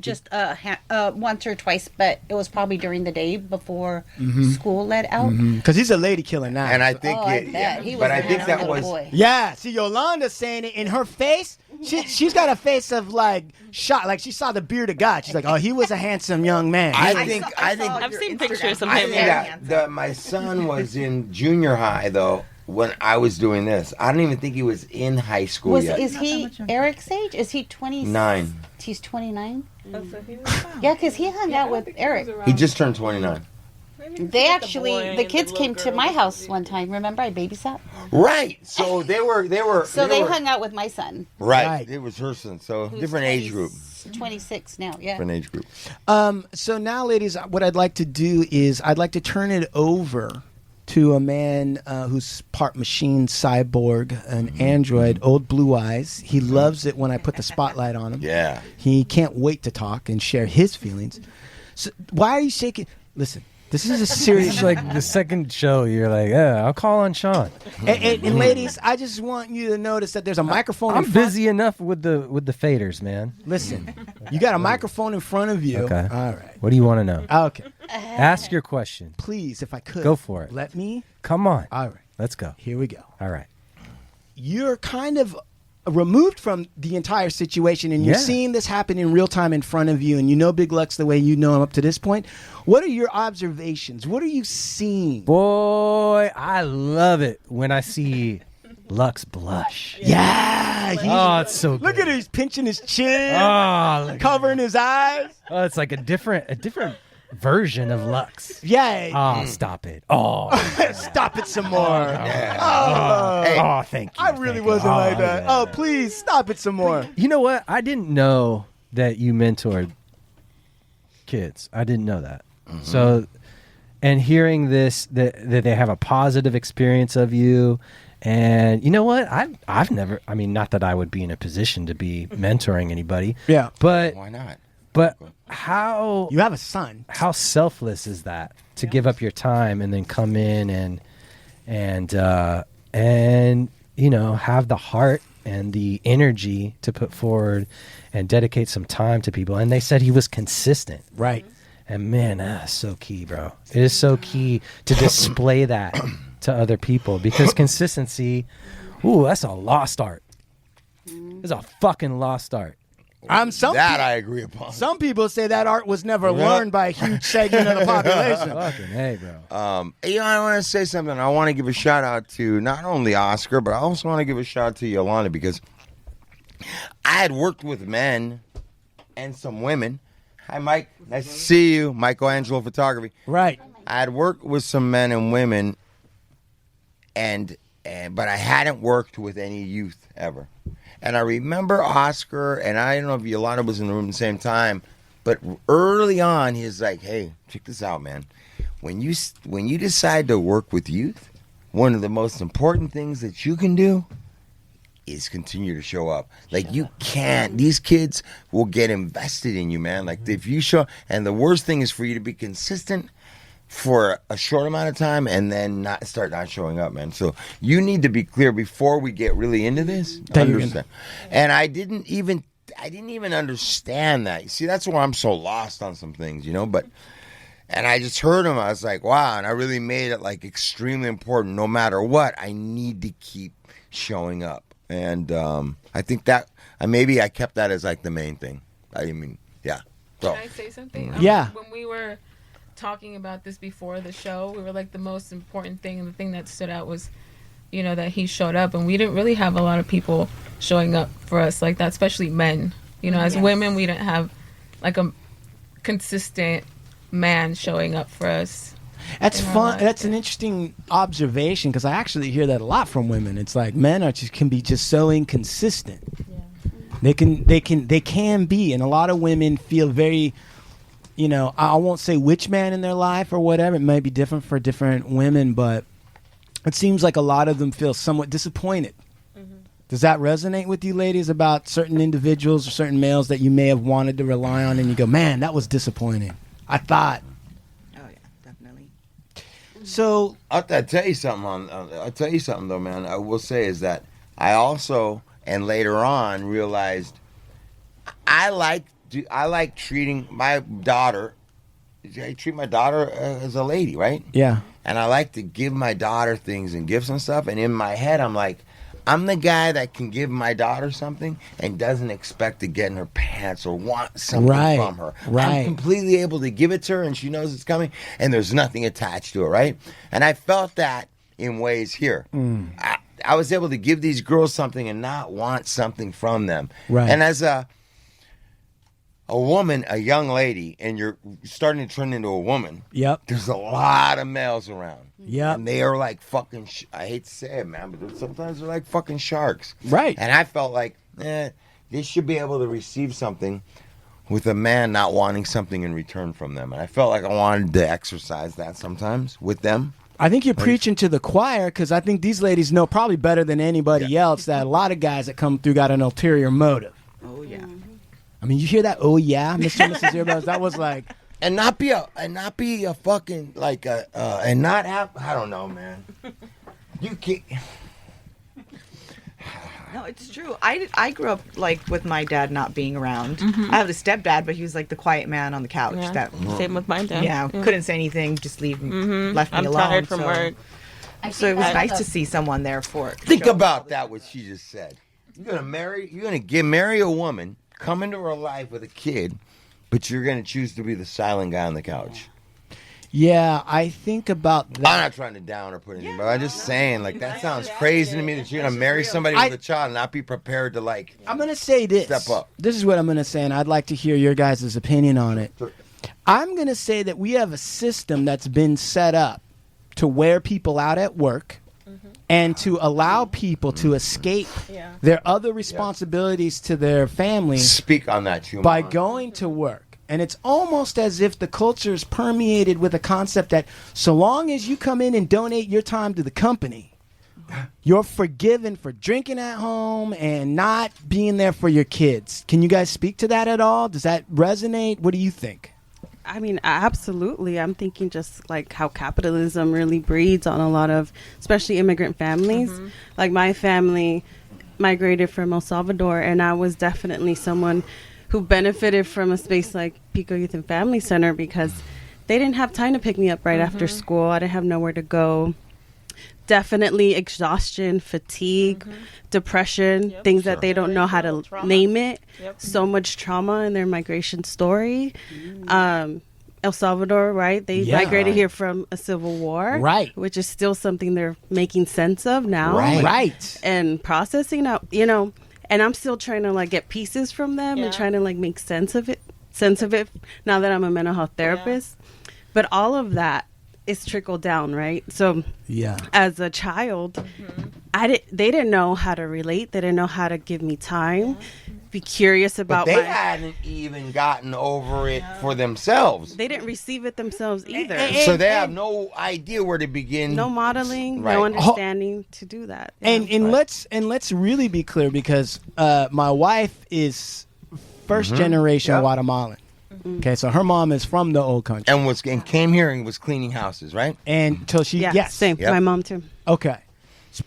just once or twice, but it was probably during the day before school let out. Because he's a lady killer now. And I think, I bet. He was but a I think handsome that little was. boy. Yeah, see, Yolanda's saying it in her face. She's got a face of like shock, like she saw the beard of God. She's like, oh, he was a handsome young man. I think I've seen pictures of I him. think that my son was in junior high though when I was doing this. I don't even think he was in high school yet. Is he Eric's age? Is he 29. He's 29. Oh, so he was- Yeah, because he hung out with Eric. He just turned 29. They actually, the kids came to my house one time. Remember, I babysat. Right. So they were. So they hung out with my son. Right. Right. It was her son. So who's different age group. 26 now, yeah. Different age group. So now, ladies, what I'd like to do is I'd like to turn it over to a man who's part machine, cyborg, an android, old blue eyes. He loves it when I put the spotlight on him. Yeah. He can't wait to talk and share his feelings. So why are you shaking? Listen, this is a serious... It's like the second show, you're like, yeah, I'll call on Sean. And ladies, I just want you to notice that there's a microphone I'm in front. busy enough with the faders, man. Listen, you got a microphone in front of you. Okay. All right. What do you want to know? Okay. Ask your question. Please, if I could. Go for it. Let me. Come on. All right. Let's go. Here we go. All right. You're kind of removed from the entire situation, and you're Yeah. seeing this happen in real time in front of you, and you know Big Lux the way you know him up to this point. What are your observations? What are you seeing? Boy, I love it when I see Lux blush. Yeah. Oh, it's so good. Look at him. He's pinching his chin, Oh, look at covering his eyes. Oh, it's like a different version of Lux. Yeah. Oh, stop it. Oh, Stop it some more. oh, thank you. I really thank you. wasn't like that. Yeah. Oh, please stop it some more. You know what? I didn't know that you mentored kids. I didn't know that. So, and hearing this, that they have a positive experience of you. And you know what? I've never, I mean, not that I would be in a position to be mentoring anybody. Yeah. But Why not? But how You have a son. how selfless is that to give up your time and then come in and you know, have the heart and the energy to put forward and dedicate some time to people. And they said he was consistent. Right. And man, that's so key, bro. It is so key to display that to other people, because consistency, ooh, that's a lost art. It's a fucking lost art. That I agree upon. Some people say that art was never learned by a huge segment of the population. Fucking hey, bro. You know, I want to say something. I want to give a shout out to not only Oscar, but I also want to give a shout out to Yolanda, because I had worked with men and some women. Hi, Mike. Nice to see you. Michelangelo Photography. Right. I had worked with some men and women, but I hadn't worked with any youth ever. And I remember Oscar, and I don't know if Yolanda was in the room at the same time, but early on, he's like, hey, check this out, man. When you decide to work with youth, one of the most important things that you can do is continue to show up. Like, you can't, these kids will get invested in you, man. Like, if you show, and the worst thing is for you to be consistent for a short amount of time and then start not showing up, man. So you need to be clear before we get really into this. Understand. And I didn't even understand that. You see, that's why I'm so lost on some things, you know. And I just heard him. I was like, wow. And I really made it like extremely important. No matter what, I need to keep showing up. And I think that maybe I kept that as like the main thing. I mean, yeah. So. Can I say something? Yeah. When we were talking about this before the show, we were like, the most important thing, and the thing that stood out was, you know, that he showed up, and we didn't really have a lot of people showing up for us like that, especially men. You know, as women, we didn't have like a consistent man showing up for us. That's fun. That's an interesting observation, because I actually hear that a lot from women. It's like men can be just so inconsistent. Yeah. They can be, and a lot of women feel very, you know, I won't say which man in their life or whatever. It might be different for different women, but it seems like a lot of them feel somewhat disappointed. Mm-hmm. Does that resonate with you, ladies, about certain individuals or certain males that you may have wanted to rely on, and you go, man, that was disappointing. I thought. Oh yeah, definitely. So I'll tell you something. I'll tell you something though, man. I will say is that I also, and later on, realized I like treating my daughter. I treat my daughter as a lady, right? yeah. And I like to give my daughter things and gifts and stuff. And in my head, I'm like, I'm the guy that can give my daughter something and doesn't expect to get in her pants or want something from her. Right. I'm completely able to give it to her, and she knows it's coming, and there's nothing attached to it, right? And I felt that in ways here. I was able to give these girls something and not want something from them. Right. And as a woman, a young lady, and you're starting to turn into a woman, Yep. there's a lot of males around. Yep. And they are like fucking, I hate to say it, man, but sometimes they're like fucking sharks. Right. And I felt like, they should be able to receive something with a man not wanting something in return from them. And I felt like I wanted to exercise that sometimes with them. I think you're preaching to the choir, because I think these ladies know probably better than anybody else that a lot of guys that come through got an ulterior motive. Oh yeah. I mean, you hear that? Oh yeah, Mr. and Mrs. Earbuds. That was like, And not be a fucking like and not have, I don't know, man. You can't. No, it's true. I grew up like with my dad not being around. I have a stepdad, but he was like the quiet man on the couch. Yeah. That Same with my dad. couldn't say anything, just left me I'm alone. tired from work. So it was nice to see someone there for it. Think about that, what she just said. You're gonna marry a woman, come into her life with a kid, but you're gonna choose to be the silent guy on the couch. yeah, I think about that. I'm not trying to down or put anything, but I'm just saying, like, that sounds crazy to me that you're gonna marry somebody with a child and not be prepared to, like, I'm going to say this. Step up. This is what I'm going to say, and I'd like to hear your guys' opinion on it. I'm going to say that we have a system that's been set up to wear people out at work and to allow people to escape their other responsibilities to their families speak on that, too. by going to work. And it's almost as if the culture is permeated with a concept that so long as you come in and donate your time to the company, you're forgiven for drinking at home and not being there for your kids. Can you guys speak to that at all? Does that resonate? What do you think? I mean, absolutely. I'm thinking just like how capitalism really breeds on a lot of, especially immigrant families. Like my family migrated from El Salvador, and I was definitely someone who benefited from a space like Pico Youth and Family Center because they didn't have time to pick me up right after school. I didn't have nowhere to go. Definitely exhaustion, fatigue, depression, things that they don't know how to name it. So much trauma in their migration story. El Salvador, right? They migrated here from a civil war, Right. Which is still something they're making sense of now, Right. and processing now. You know, and I'm still trying to like get pieces from them and trying to like make sense of it. Now that I'm a mental health therapist, but all of that is trickled down, right? So as a child, they didn't know how to relate. They didn't know how to give me time, be curious about. But they hadn't even gotten over it for themselves. They didn't receive it themselves either. So they have no idea where to begin. No modeling, Right. no understanding to do that. And let's really be clear, because my wife is first generation Guatemalan. Okay, so her mom is from the old country and came here and was cleaning houses, right? and till she same. Yep. My mom too. Okay.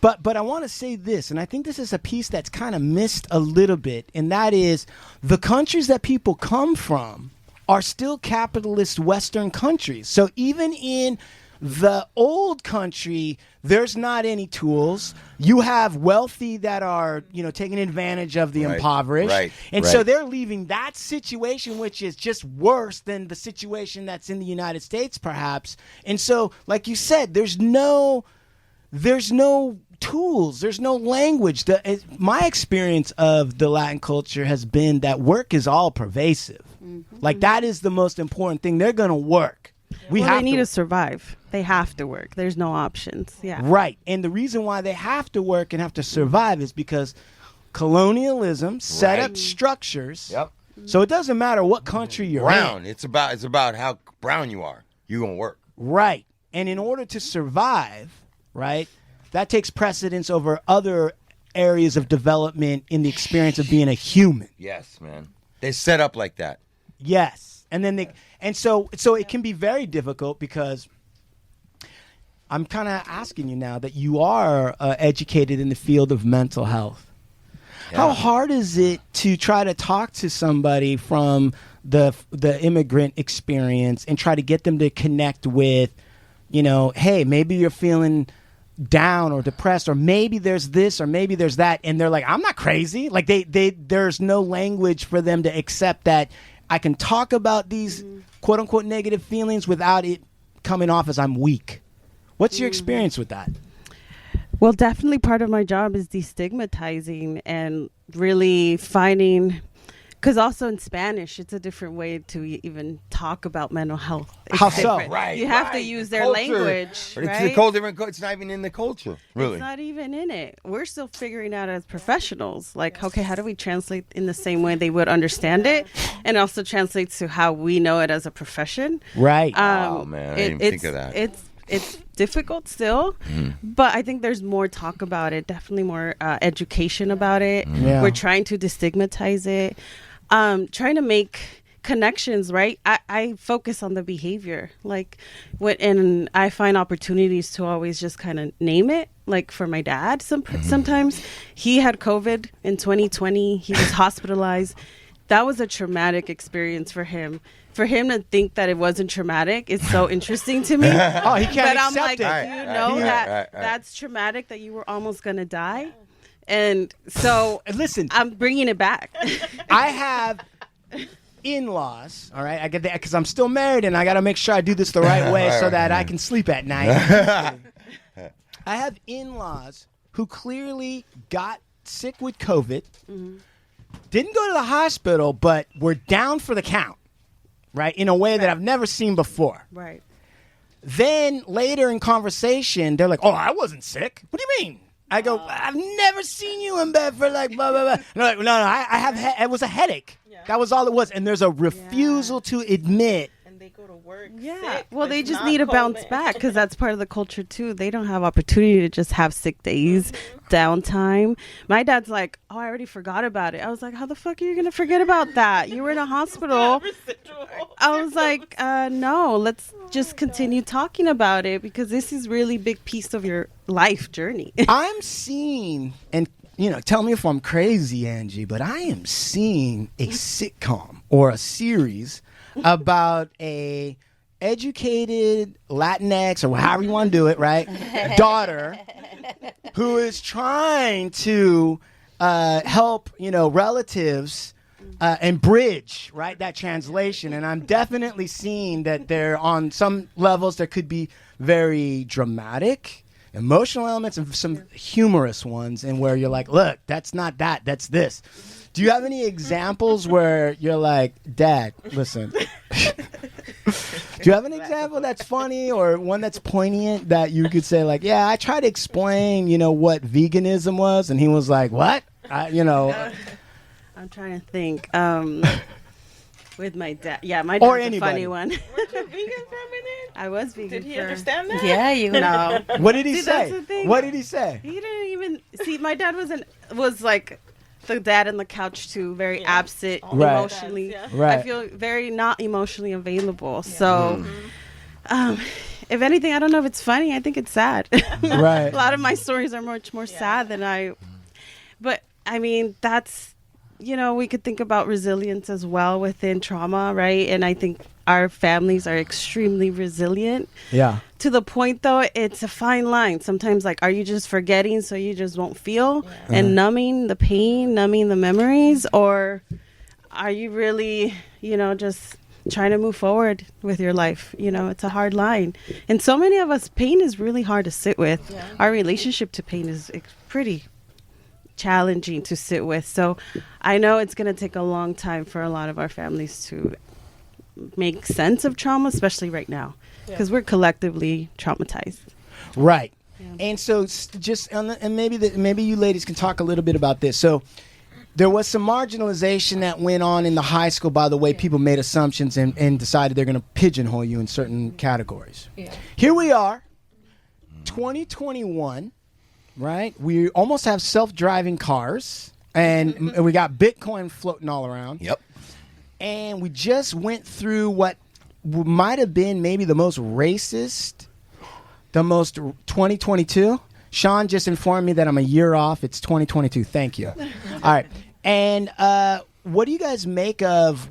But I want to say this, and I think this is a piece that's kind of missed a little bit, and that is the countries that people come from are still capitalist Western countries. So even in the old country, there's not any tools. You have wealthy that are, taking advantage of the impoverished. Right, And so they're leaving that situation, which is just worse than the situation that's in the United States, perhaps. And so, like you said, there's no tools, there's no language. My experience of the Latin culture has been that work is all pervasive. Like that is the most important thing. They're going to work. They need to survive. They have to work. There's no options. Yeah. Right. And the reason why they have to work and have to survive is because colonialism set up structures. Yep. So it doesn't matter what country you're Brown. in. It's about how brown you are. You're gonna work. Right. And in order to survive, right, that takes precedence over other areas of development in the experience of being a human. Yes, man. They set up like that. Yes. And then so it can be very difficult because I'm kind of asking you now that you are educated in the field of mental health. Yeah. How hard is it to try to talk to somebody from the immigrant experience and try to get them to connect with, hey, maybe you're feeling down or depressed, or maybe there's this or maybe there's that, and they're like, I'm not crazy. Like there's no language for them to accept that I can talk about these quote unquote negative feelings without it coming off as I'm weak. What's your experience with that? Well, definitely part of my job is destigmatizing and really finding Because also in Spanish, it's a different way to even talk about mental health. It's How so? different. Right, You have to right. use The their culture. language, But it's right? the culture. It's not even in the culture, really. It's not even in it. We're still figuring out as professionals, like, okay, how do we translate in the same way they would understand it, and also translate to how we know it as a profession. Right. Oh, man, I didn't even think of that. It's difficult still, but I think there's more talk about it. Definitely more education about it. Yeah. We're trying to destigmatize it. Trying to make connections, right? I focus on the behavior, like and I find opportunities to always just kind of name it. Like for my dad, sometimes he had COVID in 2020. He was hospitalized. That was a traumatic experience for him. For him to think that it wasn't traumatic is so interesting to me. Oh, he can't But I'm accept like, it. you know that's traumatic, that you were almost gonna die, and so Listen, I'm bringing it back. I have in-laws, all right? I get that because I'm still married and I got to make sure I do this the right way so that I can sleep at night. I have in-laws who clearly got sick with COVID, didn't go to the hospital, but were down for the count, right? In a way that I've never seen before. Right. Then later in conversation, they're like, "Oh, I wasn't sick. What do you mean?" I go, "I've never seen you in bed for like blah blah blah." And they're like, no, I have. It was a headache. That was all it was. And there's a refusal to admit. And they go to work. Yeah. sick, Well, but they it's just not need to bounce COVID. back because that's part of the culture too. They don't have opportunity to just have sick days, downtime. My dad's like, "Oh, I already forgot about it." I was like, "How the fuck are you gonna forget about that? You were in a hospital." I was like, "No, let's just continue talking about it because this is really big piece of your life journey." I'm seeing, and tell me if I'm crazy, Angie, but I am seeing a sitcom or a series about a educated Latinx or however you want to do it, right? Daughter who is trying to help, relatives and bridge, right, that translation. And I'm definitely seeing that there, on some levels, there could be very dramatic, emotional elements and some humorous ones, and where you're like, look, that's not that, that's this. Do you have any examples where you're like, Dad, listen? Do you have an example that's funny or one that's poignant that you could say, like, yeah, I tried to explain, what veganism was, and he was like, what? I'm trying to think. With my dad. Yeah, my dad's Or a anybody. funny one. Weren't you vegan for a minute? I was vegan. Did he for- understand that? Yeah, you No. What did he See, that's say? the thing. What did he say? He didn't even see. My dad was like the dad on the couch too, very absent Right. emotionally. Yeah. Right. I feel very not emotionally available. So, if anything, I don't know if it's funny. I think it's sad. Right. A lot of my stories are much more sad than But I mean, that's we could think about resilience as well within trauma, right? And I think our families are extremely resilient. Yeah. To the point, though, it's a fine line. Sometimes, like, are you just forgetting so you just won't feel and numbing the pain, numbing the memories? Or are you really, just trying to move forward with your life? It's a hard line. And so many of us, pain is really hard to sit with. Yeah. Our relationship to pain is pretty challenging to sit with. So I know it's going to take a long time for a lot of our families to make sense of trauma, especially right now, because we're collectively traumatized. Right. And so just and maybe you ladies can talk a little bit about this. So there was some marginalization that went on in the high school by the way people made assumptions and decided they're going to pigeonhole you in certain categories. Yeah. Here we are, 2021, right? We almost have self-driving cars, and we got Bitcoin floating all around. Yep. And we just went through what might have been maybe the most racist, the most 2022. Sean just informed me that I'm a year off. It's 2022. Thank you. All right. And what do you guys make of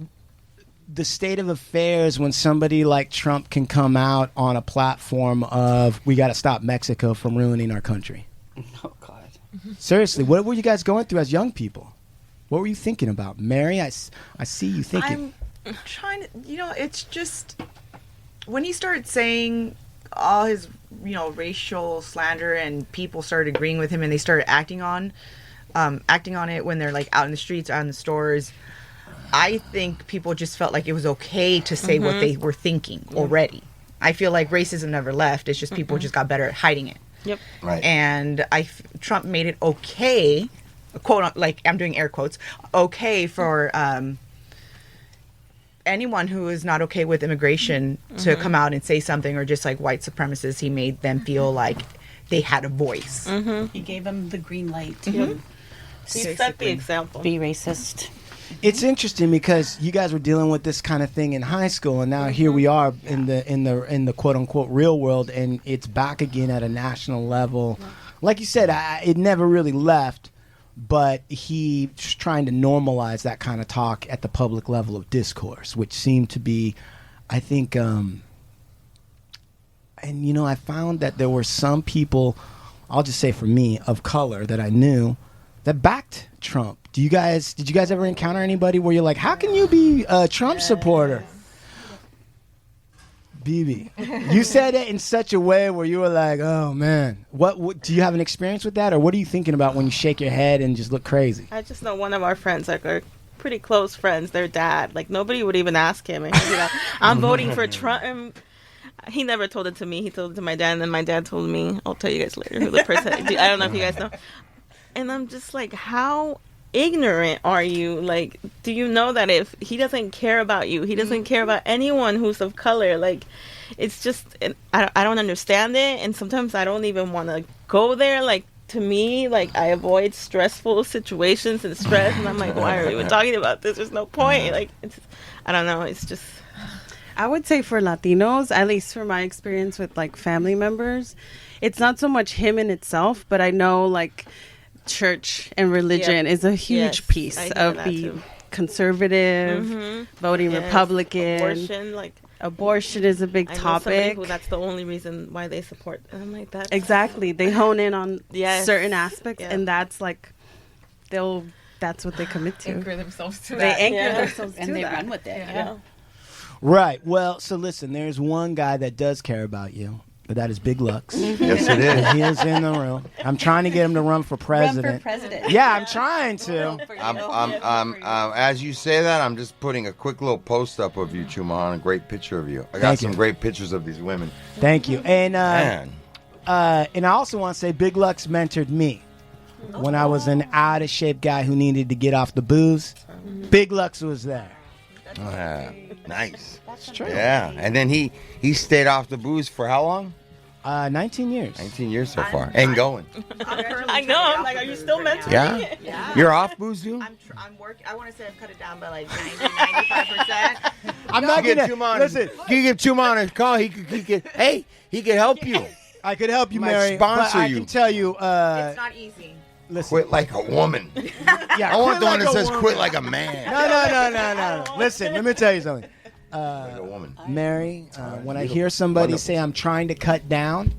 the state of affairs when somebody like Trump can come out on a platform of, we got to stop Mexico from ruining our country? Oh, God. Seriously, what were you guys going through as young people? What were you thinking about? Mary, I see you thinking. I'm trying to, it's just when he started saying all his, racial slander and people started agreeing with him and they started acting on it when they're like out in the streets, out in the stores. I think people just felt like it was okay to say what they were thinking already. I feel like racism never left. It's just people just got better at hiding it. Yep. Right. And Trump made it okay, quote, like I'm doing air quotes, okay for anyone who is not okay with immigration to come out and say something, or just like white supremacists. He made them feel like they had a voice. He gave them the green light He set the example. be racist. It's interesting because you guys were dealing with this kind of thing in high school, and now here we are in the quote unquote real world, and it's back again at a national level. Like you said, it never really left, but he's trying to normalize that kind of talk at the public level of discourse, which seemed to be, I think, and I found that there were some people, I'll just say for me, of color that I knew that backed Trump. Did you guys ever encounter anybody where you're like, how can you be a Trump supporter? BB, you said it in such a way where you were like, oh man, what do you have an experience with that, or what are you thinking about when you shake your head and just look crazy? I just know one of our friends, like our pretty close friends, their dad, like nobody would even ask him. And he'd be like, I'm voting for Trump. He never told it to me. He told it to my dad, and then my dad told me, I'll tell you guys later who the person. I don't know if you guys know. And I'm just like, how ignorant are you? Like, do you know that if he doesn't care about you, he doesn't care about anyone who's of color? Like, it's just, I don't understand it. And sometimes I don't even want to go there. Like, to me, like, I avoid stressful situations and stress. And I'm like, why are we even talking about this? There's no point. Like, I don't know. It's just. I would say for Latinos, at least for my experience with like family members, it's not so much him in itself, but I know like church and religion is a huge piece of the conservative, voting Republican. Abortion is a big topic. That's the only reason why they support. And I'm like, that. Exactly. They hone in on certain aspects, and that's like, that's what they commit to. Anchor themselves to They that. anchor themselves to And they that. run with it. Yeah. Right. Well, so listen, there's one guy that does care about you, but that is Big Lux. Yes, it is. He is in the room. I'm trying to get him to run for president. Run for president. Yeah, I'm trying to. As you say that, I'm just putting a quick little post up of you, Chuman. A great picture of you. I got some great pictures of these women. Thank you. And Man. and I also want to say Big Lux mentored me when I was an out of shape guy who needed to get off the booze. Big Lux was there. Nice. That's true. Yeah. And then he stayed off the booze for how long? 19 years. 19 years so far. And going. I know. I'm like, are you still mentoring? Yeah? You're off booze, dude? I'm working. I want to say I've cut it down by like 90-95%. I'm not Get gonna Chuman. listen. You give Chuman a call. He could help you. I could help you, Might Mary. sponsor but I you. can tell you. It's not easy. Listen. Quit like a woman. Yeah, I want the one like that a says woman. quit like a man. No. Listen, let me tell you something. Like a woman. Mary, when I hear somebody say I'm trying to cut down,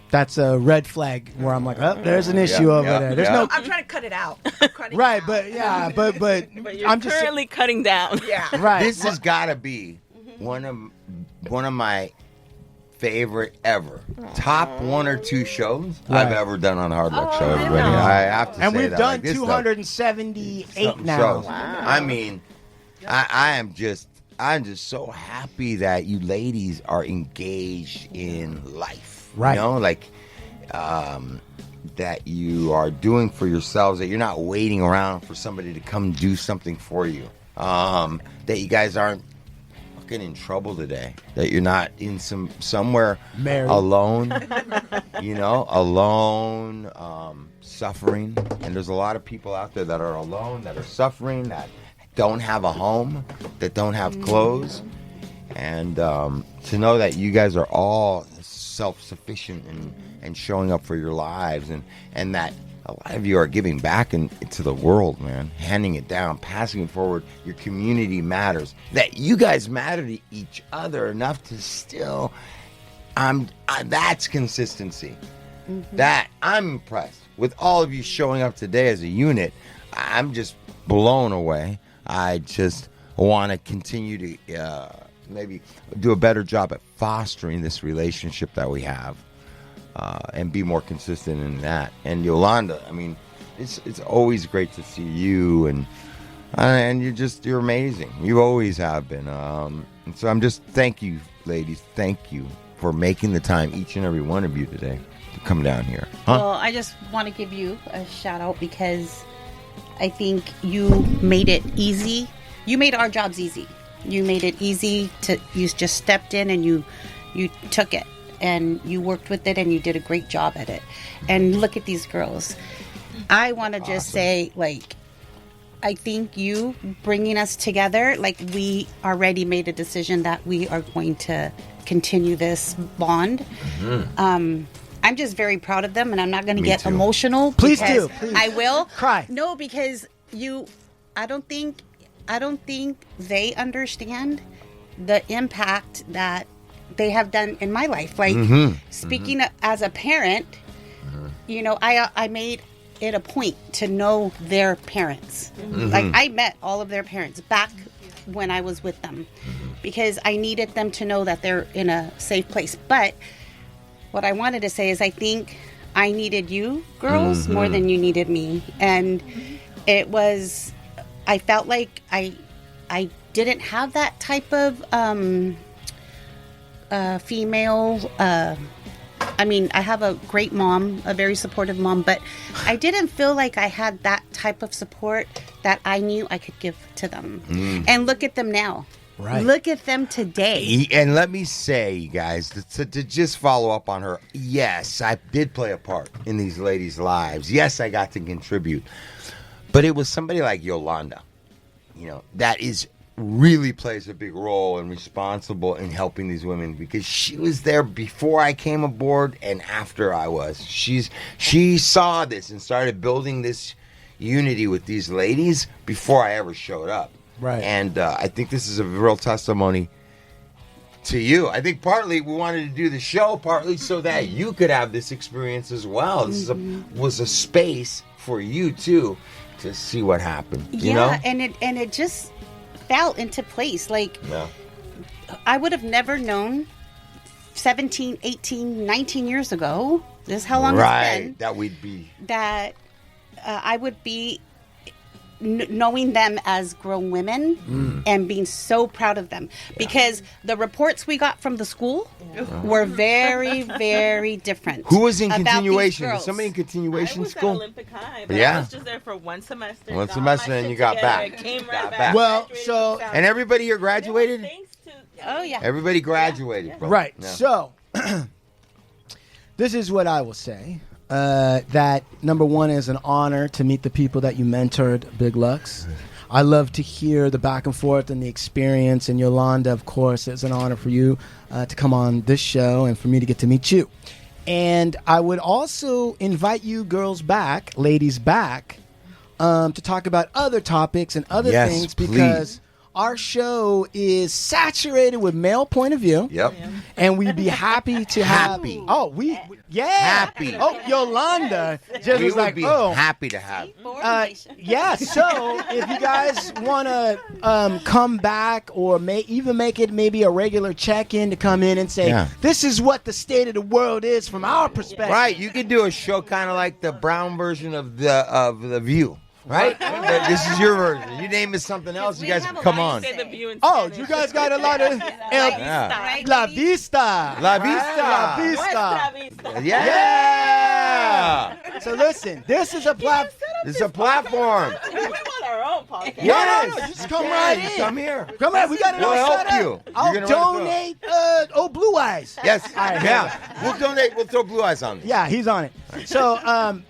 that's a red flag where I'm like, oh, there's an issue over there. There's no I'm trying to cut it out. right, but But you're I'm just currently cutting down. Yeah. right. This has got to be one of my favorite ever. Top 1 or 2 shows Right. I've ever done on Hard Luck Show, everybody. I have to and say we've that. done Like, this stuff- 278 something now. shows. I mean, I'm just so happy that you ladies are engaged in life. Right. You know, like that you are doing for yourselves, that you're not waiting around for somebody to come do something for you. That you guys aren't fucking in trouble today. That you're not in somewhere Married. alone. Alone, suffering. And there's a lot of people out there that are alone, that are suffering, that don't have a home, that don't have clothes. And to know that you guys are all self-sufficient and showing up for your lives, and that a lot of you are giving back into the world, man, handing it down, passing it forward. Your community matters. That you guys matter to each other enough to still, that's consistency. That I'm impressed with all of you showing up today as a unit. I'm just blown away. I just want to continue to maybe do a better job at fostering this relationship that we have, and be more consistent in that. And Yolanda, I mean, it's always great to see you and And you're amazing. You always have been. And so thank you, ladies. Thank you for making the time, each and every one of you today, to come down here. Well, I just want to give you a shout out because I think you made it easy. You made our jobs easy. You made it easy you just stepped in and you took it and you worked with it and you did a great job at it. And look at these girls. I want to just say, like, I think you bringing us together, like, we already made a decision that we are going to continue this bond. I'm just very proud of them, and I'm not going to get emotional. Please do. Please. I will cry. No, because I don't think they understand the impact that they have done in my life. Like, speaking as a parent, you know, I made it a point to know their parents. Like, I met all of their parents back when I was with them because I needed them to know that they're in a safe place. But what I wanted to say is I think I needed you girls more than you needed me. And I felt like I didn't have that type of female I mean, I have a great mom, a very supportive mom, but I didn't feel like I had that type of support that I knew I could give to them. And look at them now. Right. Look at them today. And let me say, you guys, to just follow up on her, yes, I did play a part in these ladies' lives. Yes, I got to contribute. But it was somebody like Yolanda, you know, that really plays a big role and responsible in helping these women because she was there before I came aboard and after I was. She saw this and started building this unity with these ladies before I ever showed up. Right. And I think this is a real testimony to you. I think partly we wanted to do the show, partly so that you could have this experience as well. This was a space for you too to see what happened. You know? and it just fell into place. Like, I would have never known 17, 18, 19 years ago, this is how long it's been, that I would be knowing them as grown women and being so proud of them because the reports we got from the school were very, very different. Who was in continuation? Was somebody in continuation school? I was at Olympic High, but I was just there for one semester. One semester and you got back. Came right back. Well, and everybody here graduated? Oh, yeah. Everybody graduated. Bro. Right. Yeah. So, this is what I will say. That number one is an honor to meet the people that you mentored, Big Lux. I love to hear the back and forth and the experience. And Yolanda, of course, it's an honor for you to come on this show and for me to get to meet you. And I would also invite you girls back, ladies back, to talk about other topics and other things because our show is saturated with male point of view. Yep. And we'd be happy to have. Happy. Oh, Yolanda just was like, happy to have. So if you guys want to come back or even make it maybe a regular check-in to come in and say, this is what the state of the world is from our perspective. Right. You could do a show kind of like the Brown version of the View. Right? This is your version. You name it something else, you guys come on. Oh, you guys got a lot of La Vista. La Vista. La Vista. Yeah. So listen, this is a platform. This is a platform. We want our own podcast. Yes. No, just come right in. Come here. Come on, we got it all set up. You. I'll donate Blue Eyes. Yes. We'll donate. We'll throw Blue Eyes on it. Yeah, he's on it. So,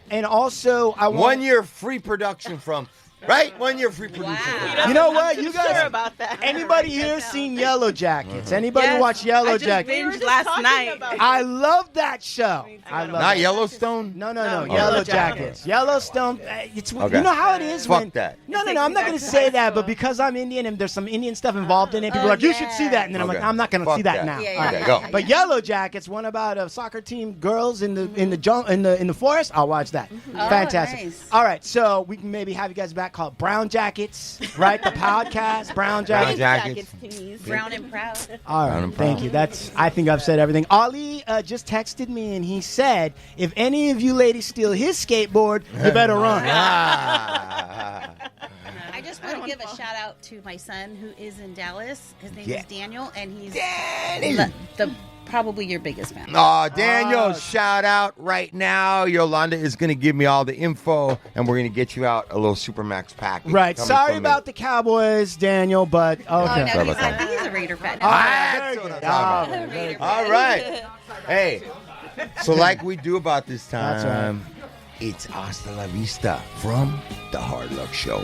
and also I want 1 year free production from. Right? 1 year free production. Wow. You know what? You guys, sure about that. Anybody here seen Yellow Jackets? Anybody watch Yellow Jackets? Binged last night. I love that show. I love Not it. Yellowstone? No. Yellow Jackets. Yellowstone. You know how it is. Fuck that. No. I'm not going to say that, but because I'm Indian and there's some Indian stuff involved in it, people are like, you should see that. And then I'm like, I'm not going to see that now. Okay, go. But Yellow Jackets, one about a soccer team, girls in the forest. I'll watch that. Fantastic. Nice. All right, so we can maybe have you guys back called Brown Jackets, right? The podcast, Brown Brown Jackets. Jackets. please. Brown and proud. All Brown right, and thank proud. you. I think I've said everything. Ali just texted me and he said, if any of you ladies steal his skateboard, you better run. Ah. I just want to give a shout out to my son who is in Dallas. His name Yeah. is Daniel, and he's Danny. probably your biggest fan. Oh, Daniel, shout out right now. Yolanda is going to give me all the info, and we're going to get you out a little Supermax package. Right. coming Sorry from me. about the Cowboys, Daniel, but okay. Oh, no, Sorry I about that. think he's a Raider fan. That's what I'm talking about. Raider fan. All right. Hey, so like we do about this That's right. time, it's Hasta La Vista from the Hard Luck Show.